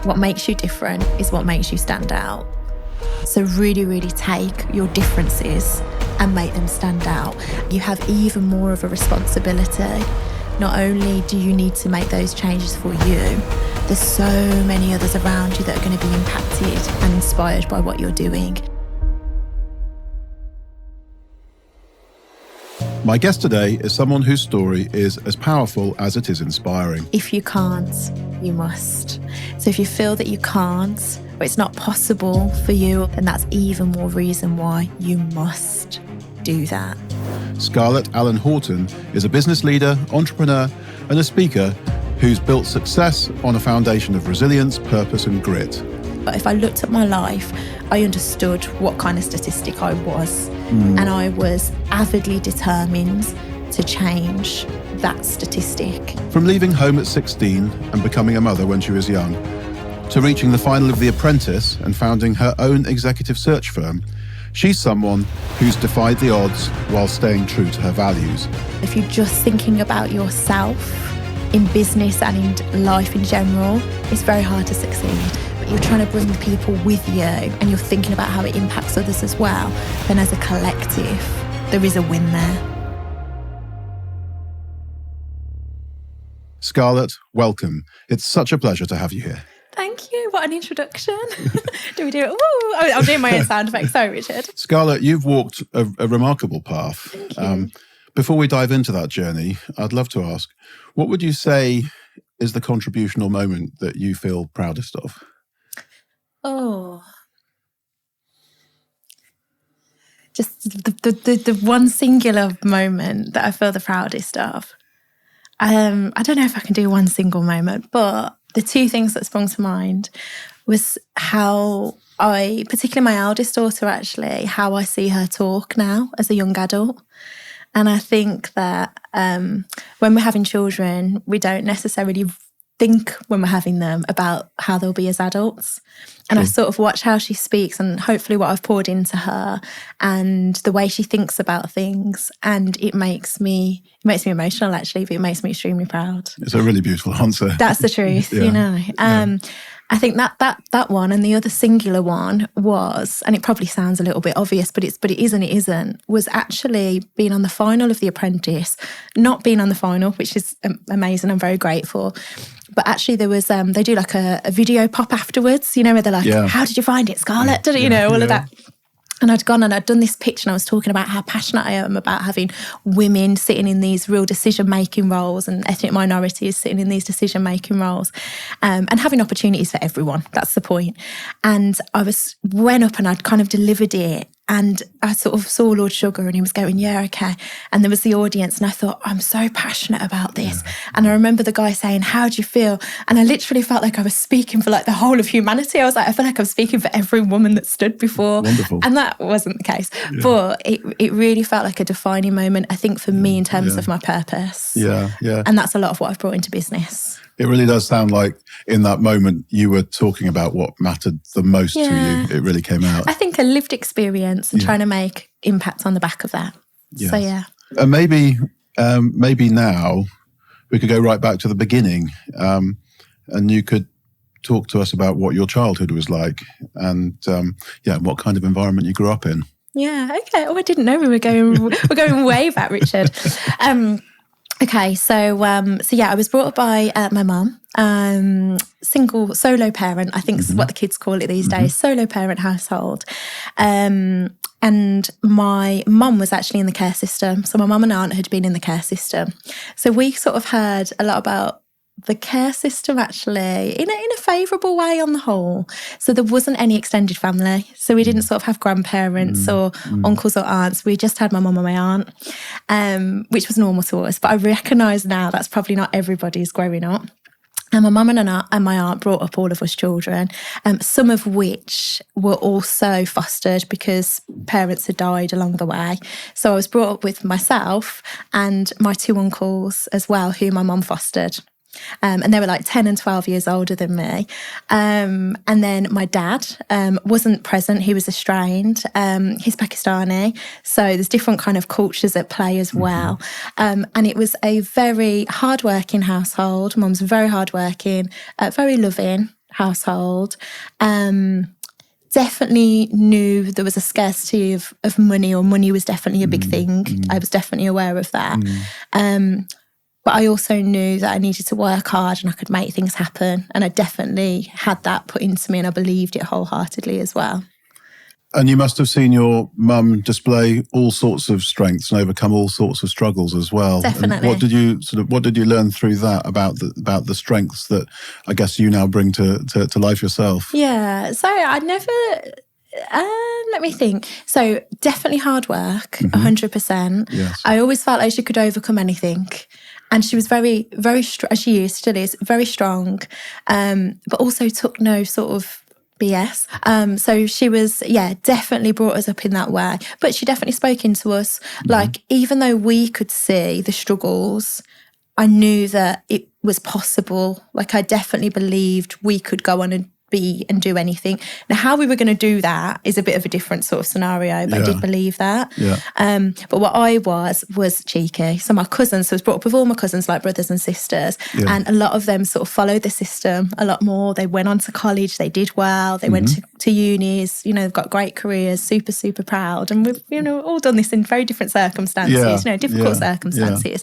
What makes you different is what makes you stand out. So really, really take your differences and make them stand out. You have even more of a responsibility. Not only do you need to make those changes for you, there's so many others around you that are going to be impacted and inspired by what you're doing. My guest today is someone whose story is as powerful as it is inspiring. If you can't, you must. So if you feel that you can't, or it's not possible for you, then that's even more reason why you must do that. Scarlett Allen-Horton is a business leader, entrepreneur, and a speaker who's built success on a foundation of resilience, purpose, and grit. But if I looked at my life, I understood what kind of statistic I was. And I was avidly determined to change that statistic. From leaving home at 16 and becoming a mother when she was young, to reaching the final of The Apprentice and founding her own executive search firm, she's someone who's defied the odds while staying true to her values. If you're just thinking about yourself in business and in life in general, it's very hard to succeed. But you're trying to bring people with you and you're thinking about how it impacts others as well, then as a collective, there is a win there. Scarlett, welcome. It's such a pleasure to have you here. Thank you. What an introduction. Do we do it? Woo! I'm doing my own sound effects. Sorry, Richard. Scarlett, you've walked a remarkable path. Thank you. Before we dive into that journey, I'd love to ask, what would you say is the contributional moment that you feel proudest of? Oh, just the one singular moment that I feel the proudest of. I don't know if I can do one single moment, but the two things that sprung to mind was how particularly my eldest daughter actually, how I see her talk now as a young adult. And I think that when we're having children, we don't necessarily think when we're having them about how they'll be as adults. And I sort of watch how she speaks and hopefully what I've poured into her and the way she thinks about things. And it makes me emotional actually, but it makes me extremely proud. It's a really beautiful answer. That's the truth, Yeah. you know. I think that one and the other singular one was, and it probably sounds a little bit obvious, but it isn't, was actually being on the final of The Apprentice, not being on the final, which is amazing. I'm very grateful. But actually there was, they do like a video pop afterwards, you know, where they're like, how did you find it, Scarlett? You know, all of that. And I'd gone and I'd done this pitch and I was talking about how passionate I am about having women sitting in these real decision-making roles and ethnic minorities sitting in these decision-making roles and having opportunities for everyone. That's the point. And I went up and I'd kind of delivered it and I sort of saw Lord Sugar and he was going, yeah, okay. And there was the audience and I thought, I'm so passionate about this. Yeah. And I remember the guy saying, how do you feel? And I literally felt like I was speaking for like the whole of humanity. I was like, I feel like I'm speaking for every woman that stood before. Wonderful. And that wasn't the case. Yeah. But it really felt like a defining moment, I think, for me in terms of my purpose. Yeah. And that's a lot of what I've brought into business. It really does sound like in that moment you were talking about what mattered the most to you. It really came out. I think a lived experience and trying to make impact on the back of that. Yes. So, yeah. And maybe now we could go right back to the beginning and you could talk to us about what your childhood was like and what kind of environment you grew up in. Yeah, okay. Oh, I didn't know we were going way back, Richard. Okay, so I was brought up by my mum, single, solo parent, I think is what the kids call it these days, solo parent household. And my mum was actually in the care system. So my mum and aunt had been in the care system. So we sort of heard a lot about the care system actually in a favourable way on the whole. So there wasn't any extended family. So we didn't sort of have grandparents or uncles or aunts. We just had my mum and my aunt, which was normal to us. But I recognise now that's probably not everybody's growing up. And my mum and my aunt brought up all of us children, some of which were also fostered because parents had died along the way. So I was brought up with myself and my two uncles as well, who my mum fostered. And they were like 10 and 12 years older than me. And then my dad wasn't present. He was estranged. He's Pakistani. So there's different kind of cultures at play as well. And it was a very hardworking household. Mum's very hardworking, very loving. household. Definitely knew there was a scarcity of money, or money was definitely a big thing. I was definitely aware of that. But I also knew that I needed to work hard and I could make things happen. And I definitely had that put into me, and I believed it wholeheartedly as well. And you must have seen your mum display all sorts of strengths and overcome all sorts of struggles as well. Definitely. And what did you learn through that about the strengths that I guess you now bring to life yourself? Yeah. So I never. Let me think. So definitely hard work, 100%. Yes. I always felt like she could overcome anything. And she was very, very strong, she still is, very strong, but also took no sort of BS. So she was, definitely brought us up in that way. But she definitely spoke into us. Like, even though we could see the struggles, I knew that it was possible. Like, I definitely believed we could go on and be and do anything. Now, how we were going to do that is a bit of a different sort of scenario, but I did believe that. Yeah. But what I was cheeky. So my cousins, so I was brought up with all my cousins, like brothers and sisters, and a lot of them sort of followed the system a lot more. They went on to college, they did well, they went to unis, you know, they've got great careers, super, super proud. And we've, you know, all done this in very different circumstances, difficult circumstances.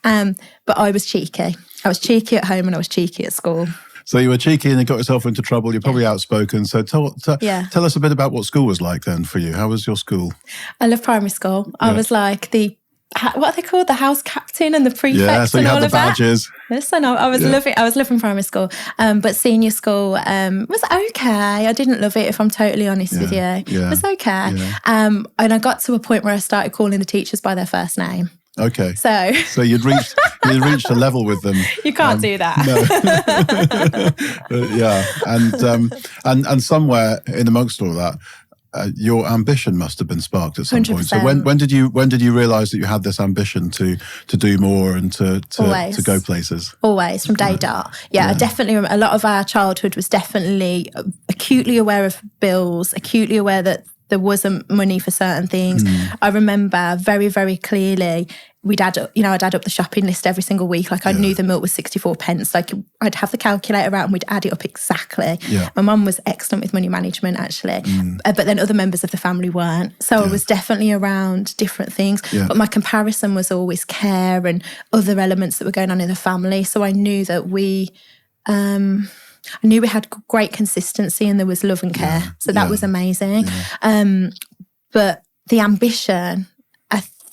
But I was cheeky. I was cheeky at home and I was cheeky at school. So you were cheeky and you got yourself into trouble. You're probably outspoken. So tell us a bit about what school was like then for you. How was your school? I love primary school. I was like what are they called? The house captain and the prefect. Yeah, so you had the badges. Listen, I was loving primary school. But senior school was okay. I didn't love it, if I'm totally honest with you. It was okay. Yeah. And I got to a point where I started calling the teachers by their first name. Okay. So you'd reached a level with them. You can't do that. No. And somewhere in amongst all that, your ambition must have been sparked at some 100%. point. So when did you realise that you had this ambition to do more and to go places? Always, from day dot. Yeah, I definitely. A lot of our childhood was definitely acutely aware of bills, acutely aware that there wasn't money for certain things. I remember very, very clearly I'd add up the shopping list every single week. Like I knew the milk was 64 pence. Like I'd have the calculator out and we'd add it up exactly. Yeah. My mum was excellent with money management actually, but then other members of the family weren't. So I was definitely around different things. Yeah. But my comparison was always care and other elements that were going on in the family. So I knew that we had great consistency and there was love and care. So that was amazing. Yeah. But the ambition,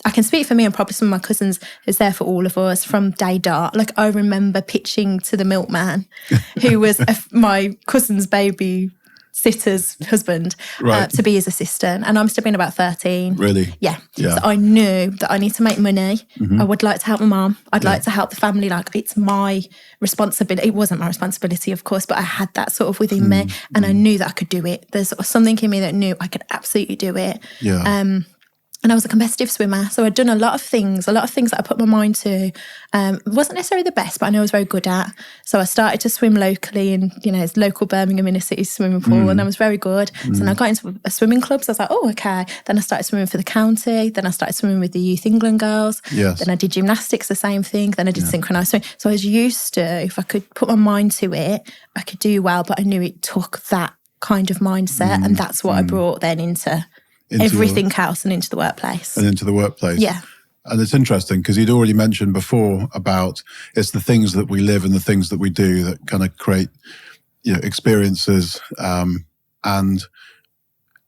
I can speak for me and probably some of my cousins, is there for all of us from day dot. Like I remember pitching to the milkman, who was my cousin's baby sitter's husband, to be his assistant. And I must have been about 13. Really? Yeah. So I knew that I need to make money. I would like to help my mum. I'd like to help the family. Like it's my responsibility. It wasn't my responsibility, of course, but I had that sort of within me. And I knew that I could do it. There's something in me that knew I could absolutely do it. Yeah. And I was a competitive swimmer, so I'd done a lot of things that I put my mind to. Wasn't necessarily the best, but I know I was very good at. So I started to swim locally in, local Birmingham inner city swimming pool, and I was very good. So then I got into a swimming club, so I was like, oh, okay. Then I started swimming for the county. Then I started swimming with the Youth England girls. Yes. Then I did gymnastics, the same thing. Then I did synchronised swimming. So I was used to, if I could put my mind to it, I could do well, but I knew it took that kind of mindset, and that's what I brought then into everything else and into the workplace. Yeah. And it's interesting because you'd already mentioned before about it's the things that we live and the things that we do that kind of create, experiences, and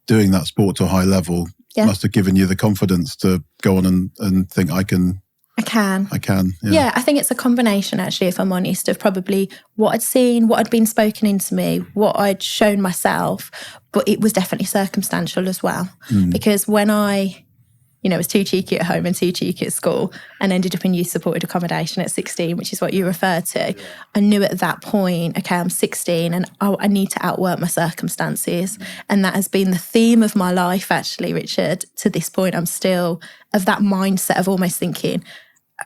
doing that sport to a high level must have given you the confidence to go on and think I can. Yeah, I think it's a combination, actually, if I'm honest, of probably what I'd seen, what had been spoken into me, what I'd shown myself, but it was definitely circumstantial as well. Because when I, was too cheeky at home and too cheeky at school and ended up in youth supported accommodation at 16, which is what you refer to, I knew at that point, okay, I'm 16 and I need to outwork my circumstances. And that has been the theme of my life, actually, Richard. To this point, I'm still of that mindset of almost thinking,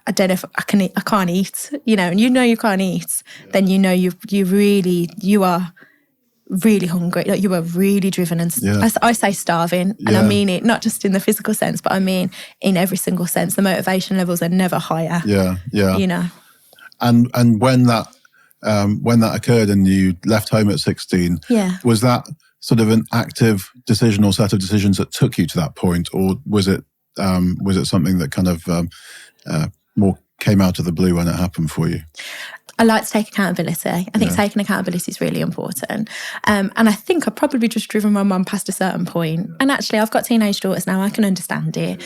I don't know if I can eat, I can't eat, and you can't eat, then you are really hungry, like you are really driven and I say starving, and I mean it not just in the physical sense, but I mean in every single sense. The motivation levels are never higher. Yeah. And when that when that occurred and you left home at 16, was that sort of an active decision or set of decisions that took you to that point, or was it something that kind of more came out of the blue when it happened for you? I like to take accountability. I think taking accountability is really important. And I think I've probably just driven my mum past a certain point. And actually, I've got teenage daughters now. I can understand it.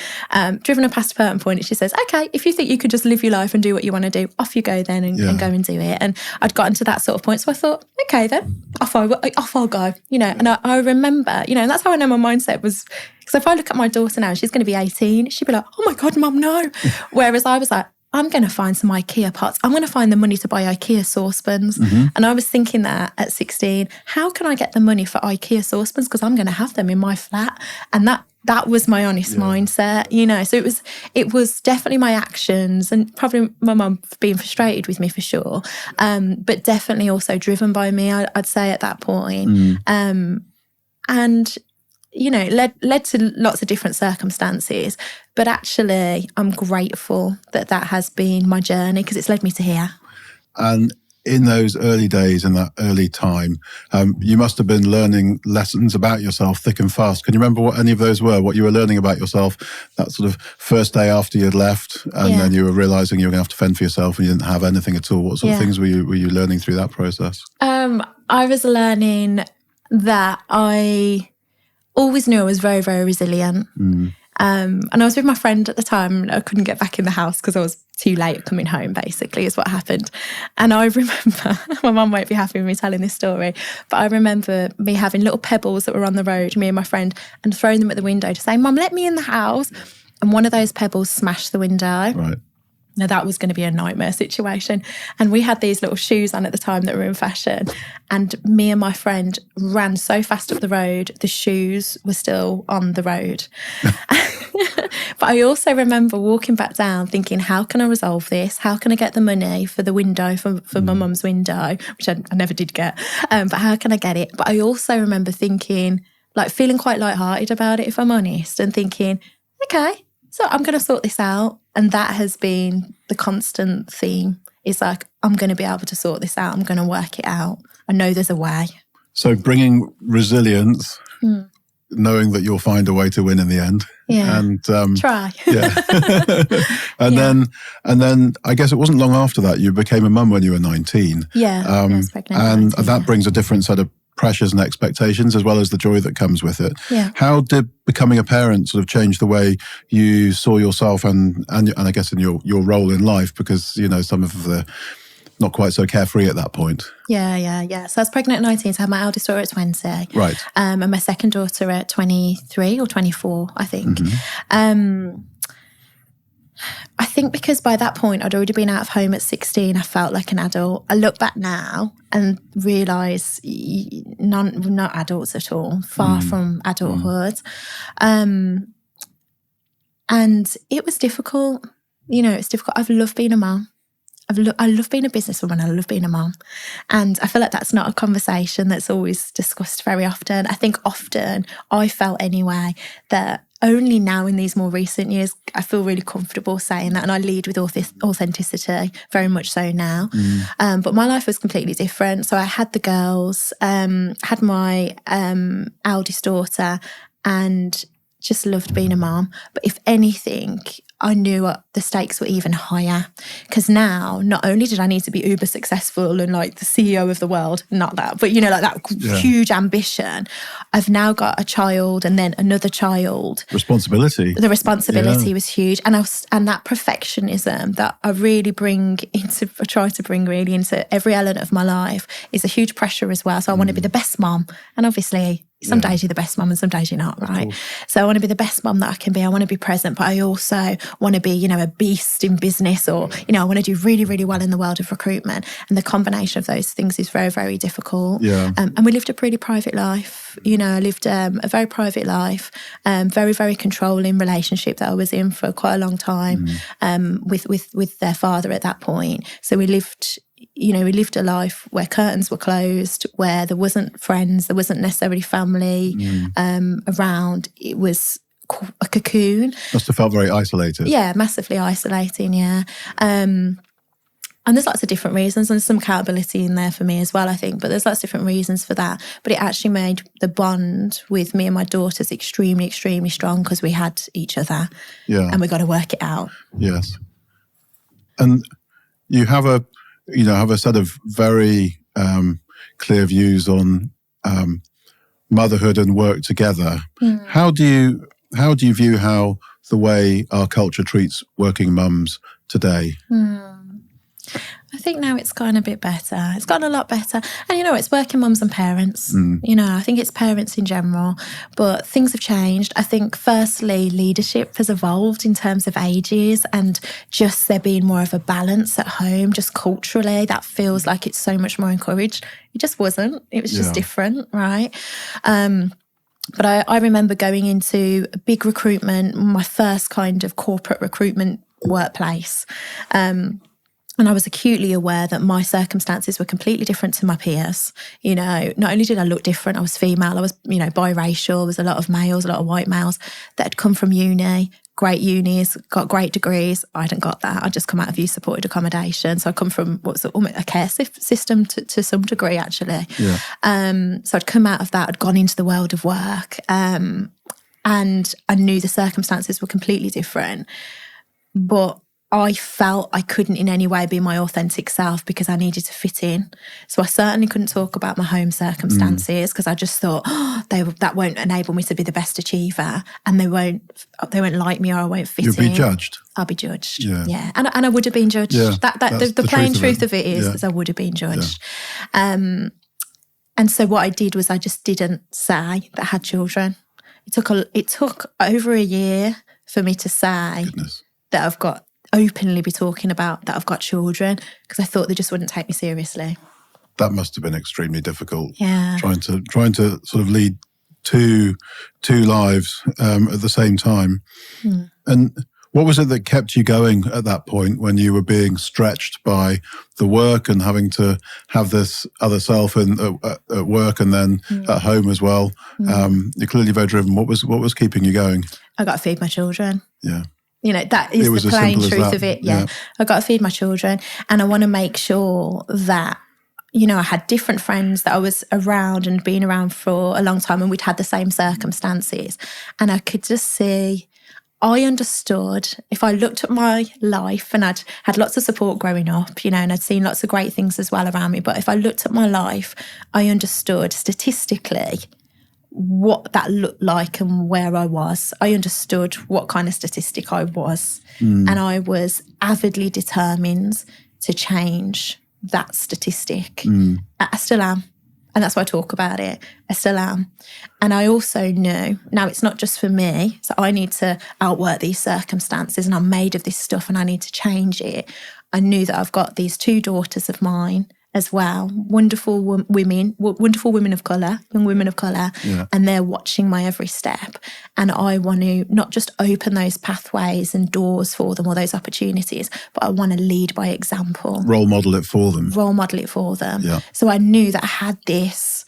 Driven her past a certain point, and she says, okay, if you think you could just live your life and do what you want to do, off you go then and go and do it. And I'd gotten to that sort of point. So I thought, okay then, off I'll go. And I remember, and that's how I know my mindset was. Because if I look at my daughter now, she's going to be 18, she'd be like, oh my God, Mum, no. Whereas I was like, I'm going to find some IKEA pots. I'm going to find the money to buy IKEA saucepans. And I was thinking that at 16, how can I get the money for IKEA saucepans? Because I'm going to have them in my flat. And that was my honest mindset, So it was definitely my actions, and probably my mum being frustrated with me for sure. But definitely also driven by me, I'd say at that point. And led to lots of different circumstances. But actually, I'm grateful that has been my journey, because it's led me to here. And in those early days, in that early time, you must have been learning lessons about yourself thick and fast. Can you remember what any of those were, what you were learning about yourself that sort of first day after you'd left, and then you were realising you were going to have to fend for yourself and you didn't have anything at all? What sort of things were you learning through that process? I was learning that I always knew I was very, very resilient. And I was with my friend at the time, and I couldn't get back in the house because I was too late coming home, basically, is what happened. And I remember, my mum won't be happy with me telling this story, but I remember me having little pebbles that were on the road, me and my friend, and throwing them at the window to say, Mum, let me in the house. And one of those pebbles smashed the window. Right. Now, that was going to be a nightmare situation. And we had these little shoes on at the time that were in fashion. And me and my friend ran so fast up the road, the shoes were still on the road. But I also remember walking back down thinking, how can I resolve this? How can I get the money for the window, for my mum's window, which I never did get. But how can I get it? But I also remember thinking, feeling quite lighthearted about it, if I'm honest, and thinking, okay, so I'm going to sort this out. And that has been the constant theme. It's I'm going to be able to sort this out. I'm going to work it out. I know there's a way. So bringing resilience, knowing that you'll find a way to win in the end. Yeah. And try. Yeah. and then I guess it wasn't long after that you became a mum when you were 19. Yeah. I was pregnant at 19, that brings a different set of pressures and expectations, as well as the joy that comes with it. Yeah. How did becoming a parent sort of change the way you saw yourself and I guess in your role in life? Because, some of the not quite so carefree at that point. Yeah. So I was pregnant at 19, so I had my eldest daughter at 20. Right. And my second daughter at 23 or 24, I think. I think because by that point I'd already been out of home at 16, I felt like an adult. I look back now and realise not adults at all, far from adulthood. And it was difficult. It's difficult. I've loved being a mum. I love being a businesswoman. I love being a mum. And I feel like that's not a conversation that's always discussed very often. I think often I felt anyway that only now in these more recent years, I feel really comfortable saying that, and I lead with authenticity, very much so now. But my life was completely different. So I had the girls, had my eldest daughter, and just loved being a mom. But if anything, I knew the stakes were even higher, because now not only did I need to be uber successful and like the CEO of the world, not that, but that huge ambition. I've now got a child and then another child. Responsibility. The responsibility was huge, and that perfectionism that I try to bring really into every element of my life is a huge pressure as well. So I want to be the best mom, and obviously some days you're the best mum and some days you're not, right? So I want to be the best mum that I can be. I want to be present, but I also want to be, a beast in business, or, I want to do really, really well in the world of recruitment. And the combination of those things is very, very difficult. Yeah. And we lived a pretty private life. I lived a very private life, very, very controlling relationship that I was in for quite a long time with their father at that point. So we lived a life where curtains were closed, where there wasn't friends, there wasn't necessarily family around. It was a cocoon. Must have felt very isolated. Yeah, massively isolating, yeah. And there's lots of different reasons, and some accountability in there for me as well, I think. But there's lots of different reasons for that. But it actually made the bond with me and my daughters extremely, extremely strong because we had each other. Yeah. And we got to work it out. Yes. And you have a set of very clear views on motherhood and work together. How do you view how the way our culture treats working mums today? I think now it's gotten a bit better. It's gotten a lot better. And, it's working mums and parents. I think it's parents in general. But things have changed. I think, firstly, leadership has evolved in terms of ages and just there being more of a balance at home, just culturally. That feels like it's so much more encouraged. It just wasn't. It was just different, right? But I remember going into a big recruitment, my first kind of corporate recruitment workplace. And I was acutely aware that my circumstances were completely different to my peers. Not only did I look different, I was female, I was, biracial. There was a lot of males, a lot of white males that had come from uni, great unis, got great degrees. I hadn't got that. I'd just come out of youth supported accommodation. So I come from a care system to some degree, actually. Yeah. So I'd come out of that, I'd gone into the world of work, and I knew the circumstances were completely different. But I felt I couldn't in any way be my authentic self because I needed to fit in. So I certainly couldn't talk about my home circumstances because I just thought, that won't enable me to be the best achiever, and they won't like me, or I won't fit in. You'll be judged. I'll be judged. Yeah. And I would have been judged. Yeah, the plain truth of it is I would have been judged. Yeah. And so what I did was I just didn't say that I had children. It took over a year for me to say that I've got openly be talking about that I've got children, because I thought they just wouldn't take me seriously. That must have been extremely difficult. Yeah. Trying to sort of lead two lives at the same time. And what was it that kept you going at that point when you were being stretched by the work and having to have this other self at work and then at home as well? You're clearly very driven. What was keeping you going? I got to feed my children. Yeah. That is the plain truth of it. Yeah. I've got to feed my children, and I want to make sure that, I had different friends that I was around and been around for a long time, and we'd had the same circumstances. And I could just see, I understood, if I looked at my life, and I'd had lots of support growing up, and I'd seen lots of great things as well around me. But if I looked at my life, I understood statistically what that looked like and where I was. I understood what kind of statistic I was. And I was avidly determined to change that statistic. I still am. And that's why I talk about it. I still am. And I also knew, now it's not just for me, so I need to outwork these circumstances, and I'm made of this stuff and I need to change it. I knew that I've got these 2 daughters of mine as well, wonderful women of colour, young women of colour, and they're watching my every step. And I want to not just open those pathways and doors for them, or those opportunities, but I want to lead by example. Role model it for them. Yeah. So I knew that I had this,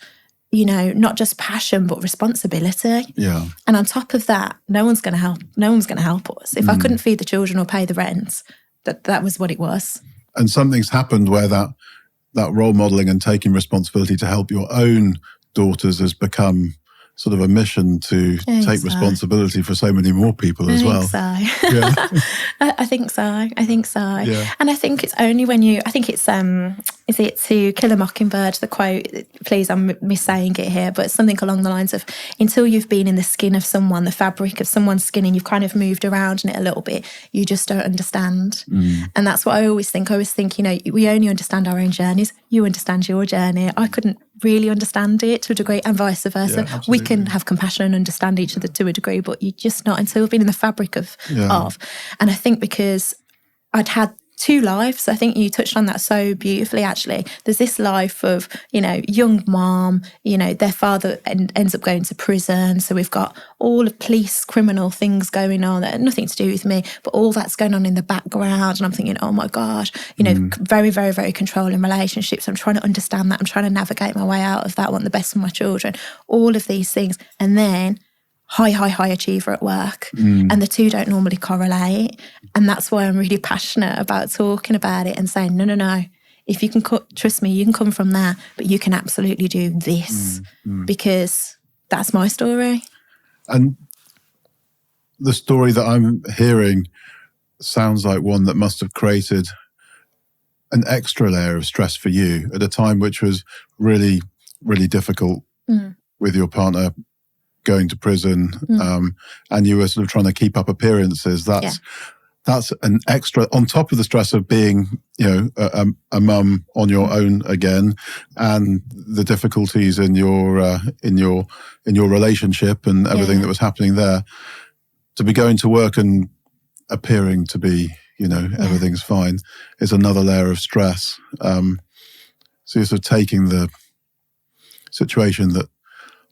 not just passion, but responsibility. Yeah. And on top of that, no one's going to help us. If I couldn't feed the children or pay the rent, that was what it was. And something's happened where that role modelling and taking responsibility to help your own daughters has become sort of a mission to take responsibility for so many more people as well. I think so. Yeah. And I think it's only when I think it's, is it To Kill a Mockingbird, the quote, please, I'm missaying it here, but it's something along the lines of, until you've been in the skin of someone, the fabric of someone's skin, and you've kind of moved around in it a little bit, you just don't understand. And that's what I always think. I always think, we only understand our own journeys. You understand your journey. I couldn't really understand it to a degree, and vice versa. Yeah, we can have compassion and understand each other to a degree, but you're just not until you've been in the fabric of. And I think because I'd had 2 lives, I think you touched on that so beautifully, actually. There's this life of, young mom, their father ends up going to prison. So we've got all of police, criminal things going on that had nothing to do with me, but all that's going on in the background. And I'm thinking, oh my gosh, very, very, very controlling relationships. I'm trying to understand that. I'm trying to navigate my way out of that. I want the best for my children, all of these things. And then high achiever at work. And the two don't normally correlate. And that's why I'm really passionate about talking about it and saying, no. If you can trust me, you can come from there, but you can absolutely do this because that's my story. And the story that I'm hearing sounds like one that must have created an extra layer of stress for you at a time which was really, really difficult with your partner going to prison, and you were sort of trying to keep up appearances. That's an extra on top of the stress of being, a mum on your own again, and the difficulties in your relationship and everything that was happening there. To be going to work and appearing to be, everything's fine is another layer of stress. So you're sort of taking the situation that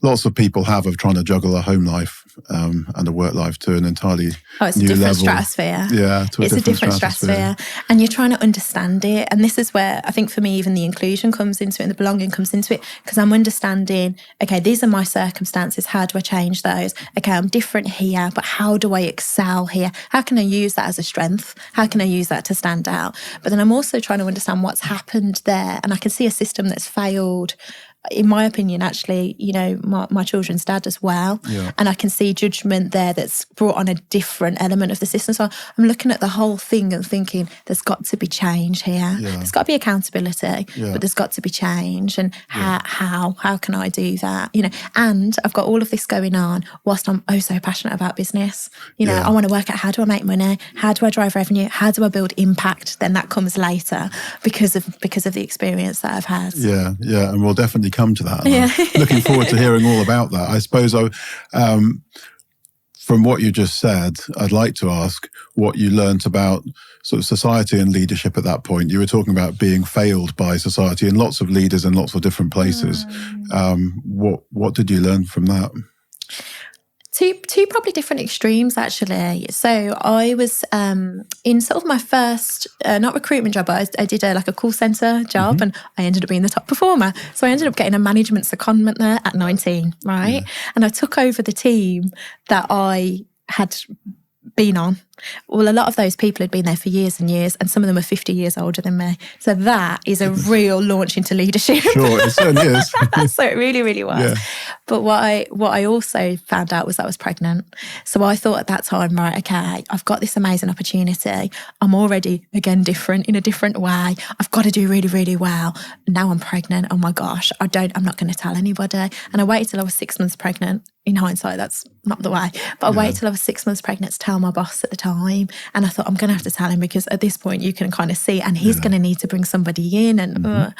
lots of people have of trying to juggle a home life and a work life to an entirely it's new a different level. stratosphere. Yeah, it's a different stratosphere. And you're trying to understand it. And this is where I think for me, even the inclusion comes into it and the belonging comes into it, because I'm understanding, okay, these are my circumstances. How do I change those? Okay, I'm different here, but how do I excel here? How can I use that as a strength? How can I use that to stand out? But then I'm also trying to understand what's happened there. And I can see a system that's failed, in my opinion, actually, my children's dad as well. Yeah. And I can see judgment there that's brought on a different element of the system. So I'm looking at the whole thing and thinking, there's got to be change here. Yeah. There's got to be accountability, but there's got to be change. And how can I do that? And I've got all of this going on whilst I'm so passionate about business. I want to work out, how do I make money? How do I drive revenue? How do I build impact? Then that comes later because of the experience that I've had. Yeah. And we'll definitely come to that. I'm looking forward to hearing all about that. I suppose from what you just said, I'd like to ask what you learnt about sort of society and leadership at that point. You were talking about being failed by society and lots of leaders in lots of different places. What did you learn from that? Two probably different extremes, actually. So I was in sort of my first, not recruitment job, but I did a call centre job, and I ended up being the top performer. So I ended up getting a management secondment there at 19, right? Yeah. And I took over the team that I had been on. Well, a lot of those people had been there for years and years, and some of them are 50 years older than me. So that is a real launch into leadership. Sure, it certainly is. So it really, really was. Yeah. But what I also found out was that I was pregnant. So I thought at that time, right, okay, I've got this amazing opportunity. I'm already, again, different in a different way. I've got to do really, really well. Now I'm pregnant. Oh my gosh, I'm not going to tell anybody. And I waited till I was 6 months pregnant. In hindsight, that's not the way. But I waited till I was 6 months pregnant to tell my boss at the time. And I thought, I'm going to have to tell him, because at this point you can kind of see, and he's going to need to bring somebody in. And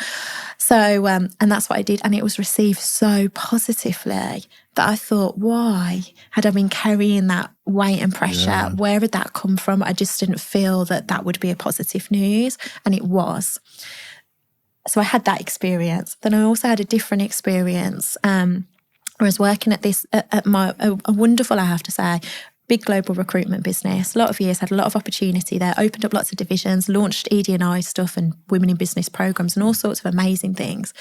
so, and that's what I did. And it was received so positively that I thought, why had I been carrying that weight and pressure? Yeah. Where had that come from? I just didn't feel that would be a positive news. And it was. So I had that experience. Then I also had a different experience. I was working at this, at a wonderful, I have to say, big global recruitment business. A lot of years, had a lot of opportunity there, opened up lots of divisions, launched ED&I stuff and women in business programs and all sorts of amazing things.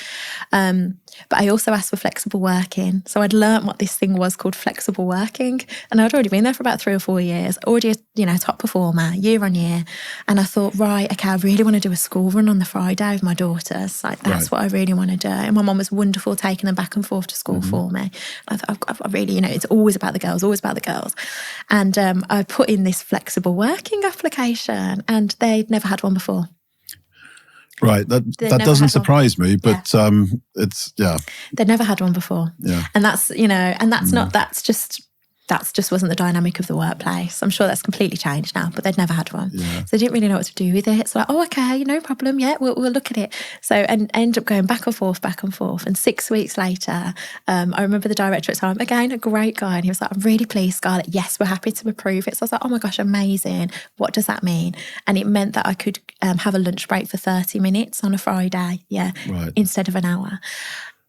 But I also asked for flexible working. So I'd learnt what this thing was called flexible working. And I'd already been there for about 3 or 4 years, already a top performer year on year. And I thought, right, okay, I really want to do a school run on the Friday with my daughters. That's what I really want to do. And my mum was wonderful, taking them back and forth to school for me. I thought, I really, it's always about the girls, always about the girls. And I put in this flexible working application, and they'd never had one before. Right, that doesn't surprise me, but they'd never had one before. Yeah, and that's that just wasn't the dynamic of the workplace. I'm sure that's completely changed now, but they'd never had one. Yeah. So they didn't really know what to do with it. So okay, no problem. Yeah, we'll look at it. So, and end up going back and forth. And 6 weeks later, I remember the director at the time, again, a great guy. And he was like, I'm really pleased, Scarlett. Yes, we're happy to approve it. So I was like, oh my gosh, amazing. What does that mean? And it meant that I could have a lunch break for 30 minutes on a Friday. Yeah. Right. Instead of an hour.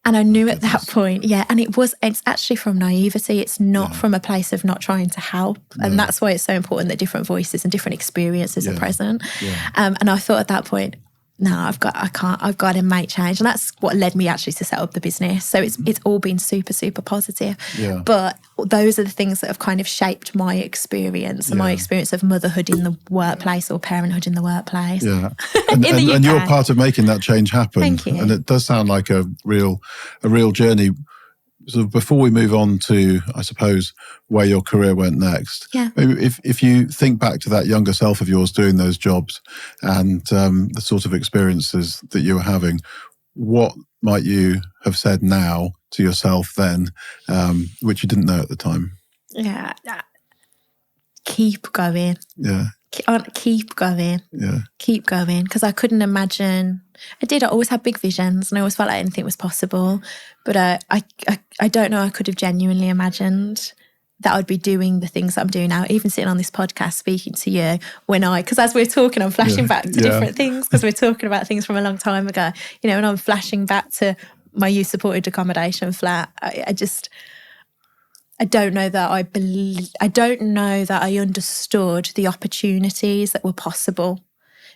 And I knew at that point, and it's actually from naivety. It's not from a place of not trying to help. No. And that's why it's so important that different voices and different experiences are present. Yeah. And I thought at that point, I've got to make change. And that's what led me actually to set up the business. So it's all been super, super positive. Yeah. But those are the things that have kind of shaped my experience and my experience of motherhood in the workplace or parenthood in the workplace. Yeah. And you're part of making that change happen. Thank you. And it does sound like a real journey. So before we move on to, I suppose, where your career went next, maybe if you think back to that younger self of yours doing those jobs and the sort of experiences that you were having, what might you have said now to yourself then, which you didn't know at the time? Yeah. Keep going. Yeah. Keep going. Yeah. Keep going. Because I couldn't imagine. I always had big visions and I always felt like anything was possible. But I don't know, I could have genuinely imagined that I'd be doing the things that I'm doing now, even sitting on this podcast speaking to you because as we're talking, I'm flashing back to different things because we're talking about things from a long time ago, and I'm flashing back to my youth supported accommodation flat. I don't know that I understood the opportunities that were possible.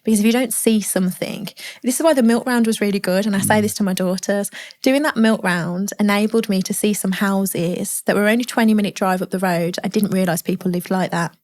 Because if you don't see something, this is why the milk round was really good. And I say this to my daughters, doing that milk round enabled me to see some houses that were only 20-minute drive up the road. I didn't realise people lived like that.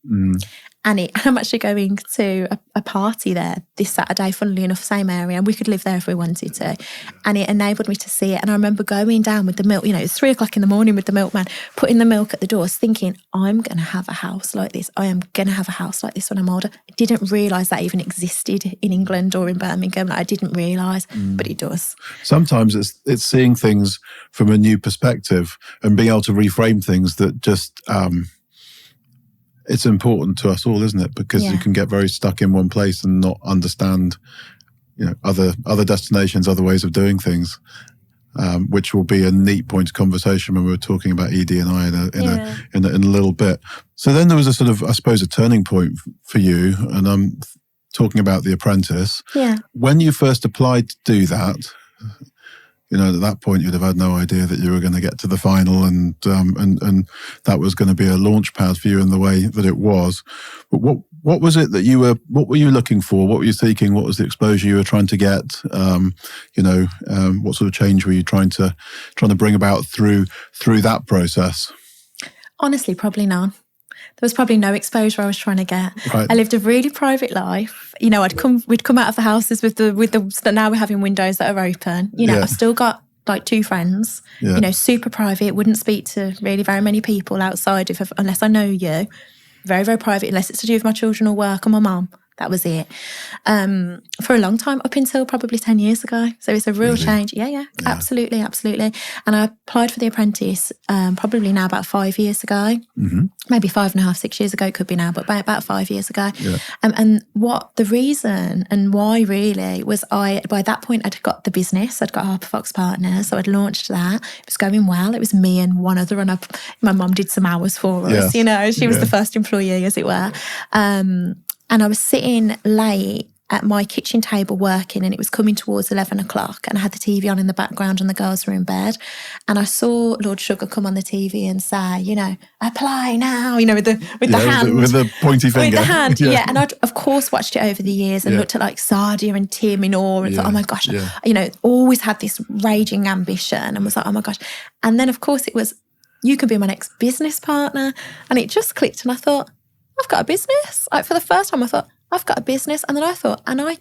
And I'm actually going to a party there this Saturday, funnily enough, same area, and we could live there if we wanted to. And it enabled me to see it. And I remember going down with the milk, it's 3:00 in the morning with the milkman, putting the milk at the doors, thinking, I'm going to have a house like this. I am going to have a house like this when I'm older. I didn't realise that even existed in England or in Birmingham. I didn't realise, but it does. Sometimes it's seeing things from a new perspective and being able to reframe things that just... it's important to us all, isn't it? Because you can get very stuck in one place and not understand, other destinations, other ways of doing things, which will be a neat point of conversation when we're talking about Edie and I in a little bit. So then there was a sort of, I suppose, a turning point for you, and I'm talking about The Apprentice. Yeah. When you first applied to do that, at that point you'd have had no idea that you were going to get to the final and that was going to be a launch pad for you in the way that it was. But what was it that what were you looking for? What were you seeking? What was the exposure you were trying to get? What sort of change were you trying to bring about through that process? Honestly, probably none. There was probably no exposure I was trying to get. Right. I lived a really private life. We'd come out of the houses with the now we're having windows that are open. I've still got like 2 friends. Yeah. Super private. Wouldn't speak to really very many people outside unless I know you. Very, very private, unless it's to do with my children or work or my mum. That was it. For a long time, up until probably 10 years ago. So it's a real change. Yeah, absolutely. And I applied for The Apprentice probably now about 5 years ago. Mm-hmm. Maybe 5.5, 6 years ago, it could be now, but about 5 years ago. Yeah. And what the reason and why really was by that point I'd got the business. I'd got Harper Fox Partners, so I'd launched that. It was going well. It was me and one other, and my mum did some hours for us. She was the first employee, as it were. And I was sitting late at my kitchen table working, and it was coming towards 11 o'clock, and I had the TV on in the background and the girls were in bed. And I saw Lord Sugar come on the TV and say, apply now, with the hand. With the pointy finger. With the hand, And I'd, of course, watched it over the years and looked at like Sadia and Tim in awe and thought, oh my gosh, always had this raging ambition and was like, oh my gosh. And then, of course, it was, you can be my next business partner. And it just clicked and I thought, I've got a business. Like for the first time I thought, I've got a business. And then I thought, no one's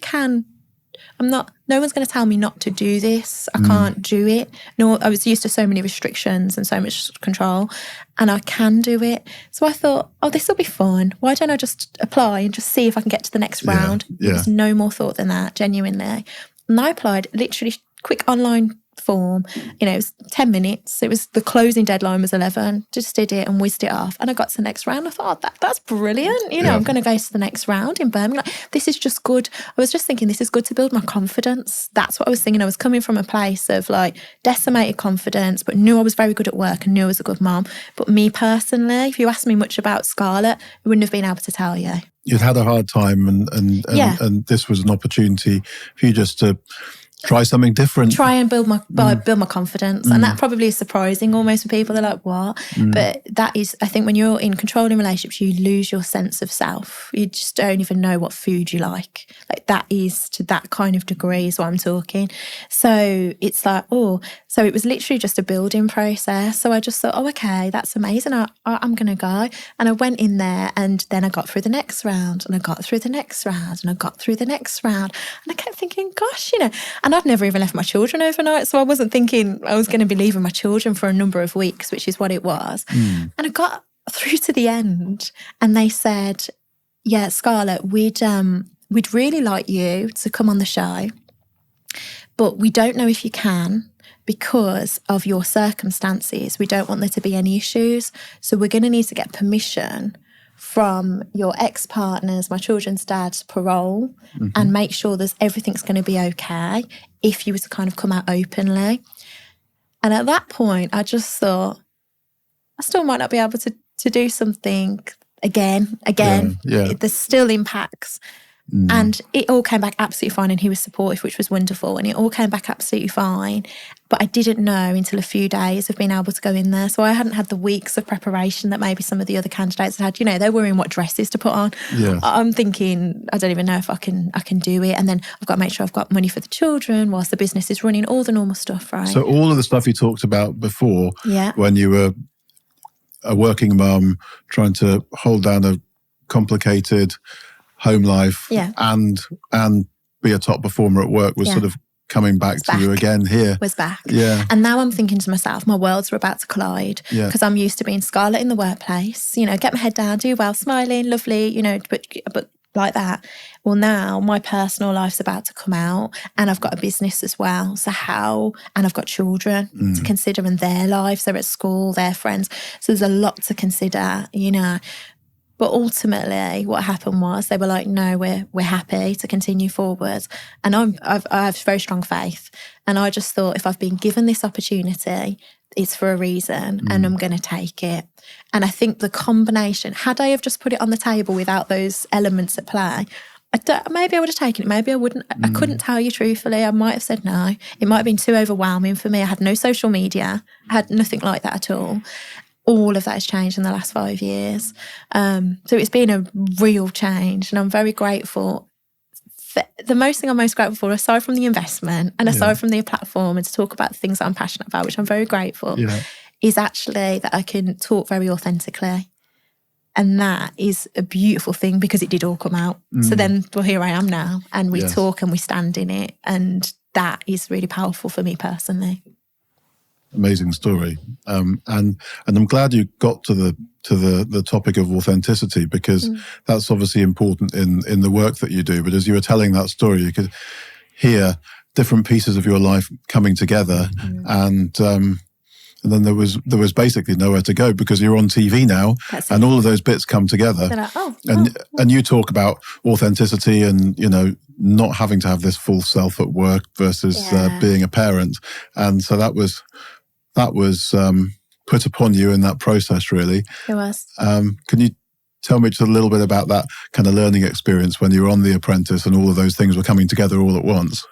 going to tell me not to do this. I can't do it. No, I was used to so many restrictions and so much control, and I can do it. So I thought, this will be fun. Why don't I just apply and just see if I can get to the next round? There was no more thought than that, genuinely. And I applied, literally quick online form. It was 10 minutes. It was the closing deadline was 11. Just did it and whizzed it off. And I got to the next round. I thought, that's brilliant. I'm going to go to the next round in Birmingham. This is just good. I was just thinking, this is good to build my confidence. That's what I was thinking. I was coming from a place of like decimated confidence, but knew I was very good at work and knew I was a good mom. But me personally, if you asked me much about Scarlett, I wouldn't have been able to tell you. You'd had a hard time and this was an opportunity for you just to try something different. Try and build my confidence. And that probably is surprising almost for people. They're like, what? But that is, I think when you're in controlling relationships, you lose your sense of self. You just don't even know what food you like. Like that is to that kind of degree is what I'm talking. So it's like, so it was literally just a building process. So I just thought, okay, that's amazing. I'm going to go. And I went in there and then I got through the next round and I got through the next round and I got through the next round. And I kept thinking, gosh, and I'd never even left my children overnight. So I wasn't thinking I was going to be leaving my children for a number of weeks, which is what it was. And I got through to the end and they said, yeah, Scarlett, we'd really like you to come on the show, but we don't know if you can because of your circumstances. We don't want there to be any issues. So we're going to need to get permission from your ex-partner's, my children's dad's parole and make sure everything's going to be okay if you were to kind of come out openly. And at that point, I just thought, I still might not be able to do something again. Yeah. There's still impacts. And it all came back absolutely fine and he was supportive, which was wonderful. And it all came back absolutely fine. But I didn't know until a few days of being able to go in there. So I hadn't had the weeks of preparation that maybe some of the other candidates had. They're worrying what dresses to put on. Yeah. I'm thinking, I don't even know if I can do it. And then I've got to make sure I've got money for the children whilst the business is running, all the normal stuff, right? So all of the stuff you talked about before, yeah. when you were a working mum, trying to hold down a complicated home life and be a top performer at work was sort of coming back to you again here. Was back. Yeah. And now I'm thinking to myself, my worlds are about to collide because I'm used to being Scarlett in the workplace, get my head down, do well, smiling, lovely, but like that. Well, now my personal life's about to come out and I've got a business as well. So and I've got children to consider in their lives. They're at school, their friends. So there's a lot to consider, But ultimately, what happened was they were like, "No, we're happy to continue forward." And I have very strong faith, and I just thought, if I've been given this opportunity, it's for a reason, and I'm going to take it. And I think the combination, had I have just put it on the table without those elements at play, maybe I would have taken it. Maybe I wouldn't. I couldn't tell you truthfully. I might have said no. It might have been too overwhelming for me. I had no social media. I had nothing like that at all. All of that has changed in the last 5 years. So it's been a real change and I'm very grateful. The most thing I'm most grateful for, aside from the investment and aside from the platform and to talk about the things that I'm passionate about, which I'm very grateful, is actually that I can talk very authentically. And that is a beautiful thing because it did all come out. So then, well, here I am now and we talk and we stand in it. And that is really powerful for me personally. Amazing story, and I'm glad you got to the topic of authenticity because that's obviously important in the work that you do. But as you were telling that story, you could hear different pieces of your life coming together, and then there was basically nowhere to go because you're on TV now, and all of those bits come together. Like, and you talk about authenticity and not having to have this full self at work versus being a parent, and so that was put upon you in that process, really. It was. Can you tell me just a little bit about that kind of learning experience when you were on The Apprentice and all of those things were coming together all at once?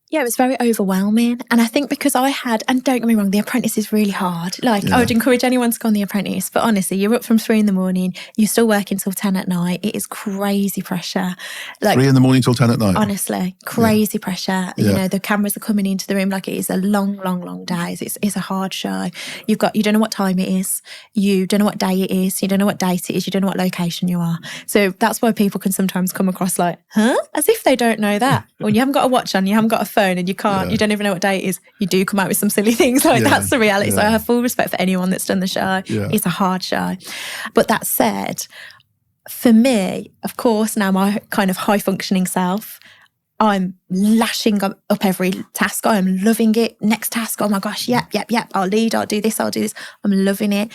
Yeah, it was very overwhelming. And I think because and don't get me wrong, The Apprentice is really hard. I would encourage anyone to go on The Apprentice. But honestly, you're up from 3 a.m, you're still working till 10 at night. It is crazy pressure. 3 a.m. till 10 at night? Honestly, crazy pressure. The cameras are coming into the room it is a long, long, long day. It's a hard show. You don't know what time it is. You don't know what day it is. You don't know what date it is. You don't know what location you are. So that's why people can sometimes come across like, huh? As if they don't know that. When you haven't got a watch on, you haven't got a phone, and you don't even know what day it is, you do come out with some silly things. That's the reality. So I have full respect for anyone that's done the show. It's a hard show. But that said, for me, of course, now my kind of high functioning self, I'm lashing up every task. I'm loving it. Next task, oh my gosh, yep. I'll lead, I'll do this. I'm loving it.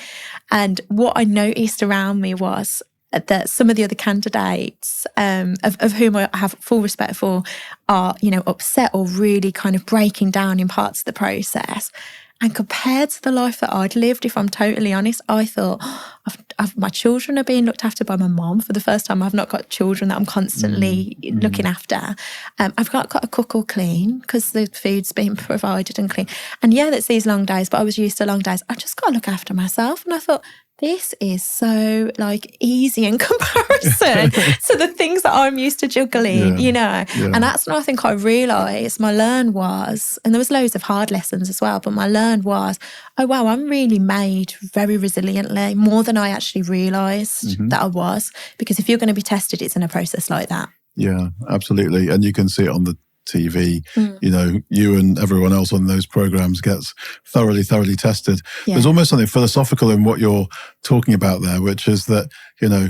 And what I noticed around me was that some of the other candidates, of whom I have full respect for, are, upset or really kind of breaking down in parts of the process. And compared to the life that I'd lived, if I'm totally honest, I thought, my children are being looked after by my mom. For the first time, I've not got children that I'm constantly looking after. I've got to cook or clean because the food's being provided and clean. And yeah, that's these long days, but I was used to long days. I just got to look after myself. And I thought, this is so like easy in comparison to the things that I'm used to juggling, you know. Yeah. And that's what I think I realised. My learn was, and there was loads of hard lessons as well, but my learn was, oh wow, I'm really made very resiliently, more than I actually realised that I was. Because if you're going to be tested, it's in a process like that. Yeah, absolutely. And you can see it on the TV, you know, you and everyone else on those programs gets thoroughly tested. Yeah. There's almost something philosophical in what you're talking about there, which is that, you know,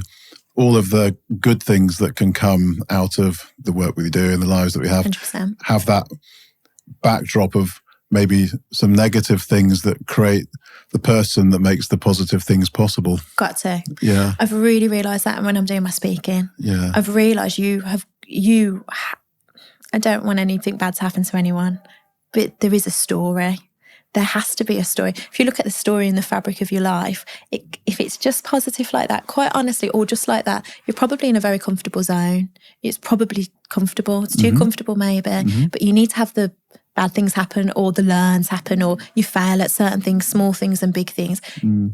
all of the good things that can come out of the work we do and the lives that we have 100%. Have that backdrop of maybe some negative things that create the person that makes the positive things possible. Got to. Yeah. I've really realised that when I'm doing my speaking. Yeah. I've realised I don't want anything bad to happen to anyone, but there is a story. There has to be a story. If you look at the story in the fabric of your life, if it's just positive like that, quite honestly, or just like that, you're probably in a very comfortable zone. It's probably comfortable. It's too comfortable maybe, but you need to have the bad things happen or the learns happen or you fail at certain things, small things and big things.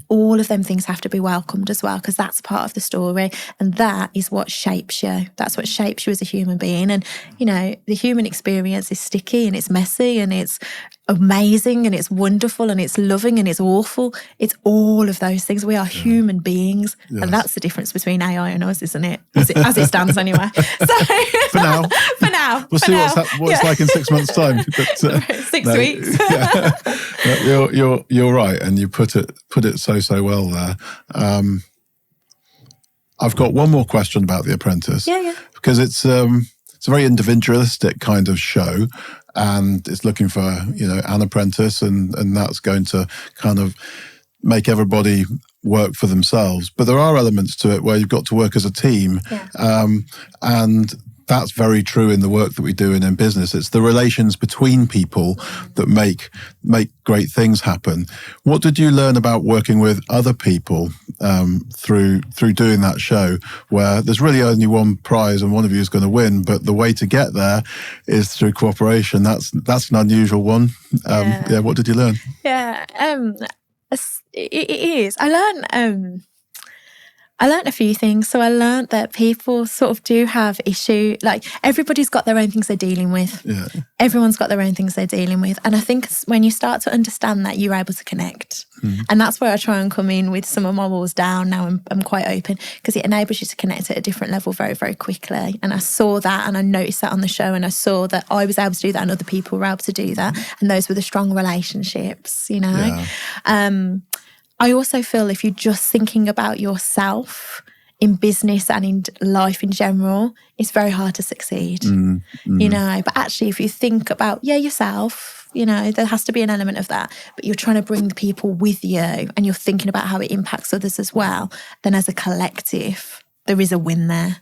All of them things have to be welcomed as well because that's part of the story and that is what shapes you. That's what shapes you as a human being. And, you know, the human experience is sticky and it's messy and it's amazing and it's wonderful and it's loving and it's awful. It's all of those things. We are human beings. Yes. And that's the difference between AI and us, isn't it? As it stands anyway. So, for now. We'll see what it's like in 6 months' time. But, 6 weeks. You're right, and you put it so well there. I've got one more question about The Apprentice. Yeah. Because it's a very individualistic kind of show, and it's looking for, you know, an apprentice, and that's going to kind of make everybody work for themselves. But there are elements to it where you've got to work as a team, and that's very true in the work that we do in business. It's the relations between people that make great things happen. What did you learn about working with other people through doing that show, where there's really only one prize and one of you is going to win, but the way to get there is through cooperation? That's an unusual one. What did you learn? Yeah, it is. I learned a few things. So I learned that people sort of do have issue, like everybody's got their own things they're dealing with. Yeah. Everyone's got their own things they're dealing with. And I think when you start to understand that, you're able to connect. And that's where I try and come in with some of my walls down now. I'm quite open because it enables you to connect at a different level very, very quickly. And I saw that and I noticed that on the show, and I saw that I was able to do that and other people were able to do that. And those were the strong relationships, you know. Yeah. I also feel if you're just thinking about yourself in business and in life in general, it's very hard to succeed, you know. But actually, if you think about, yourself, you know, there has to be an element of that, but you're trying to bring people with you and you're thinking about how it impacts others as well, then as a collective, there is a win there.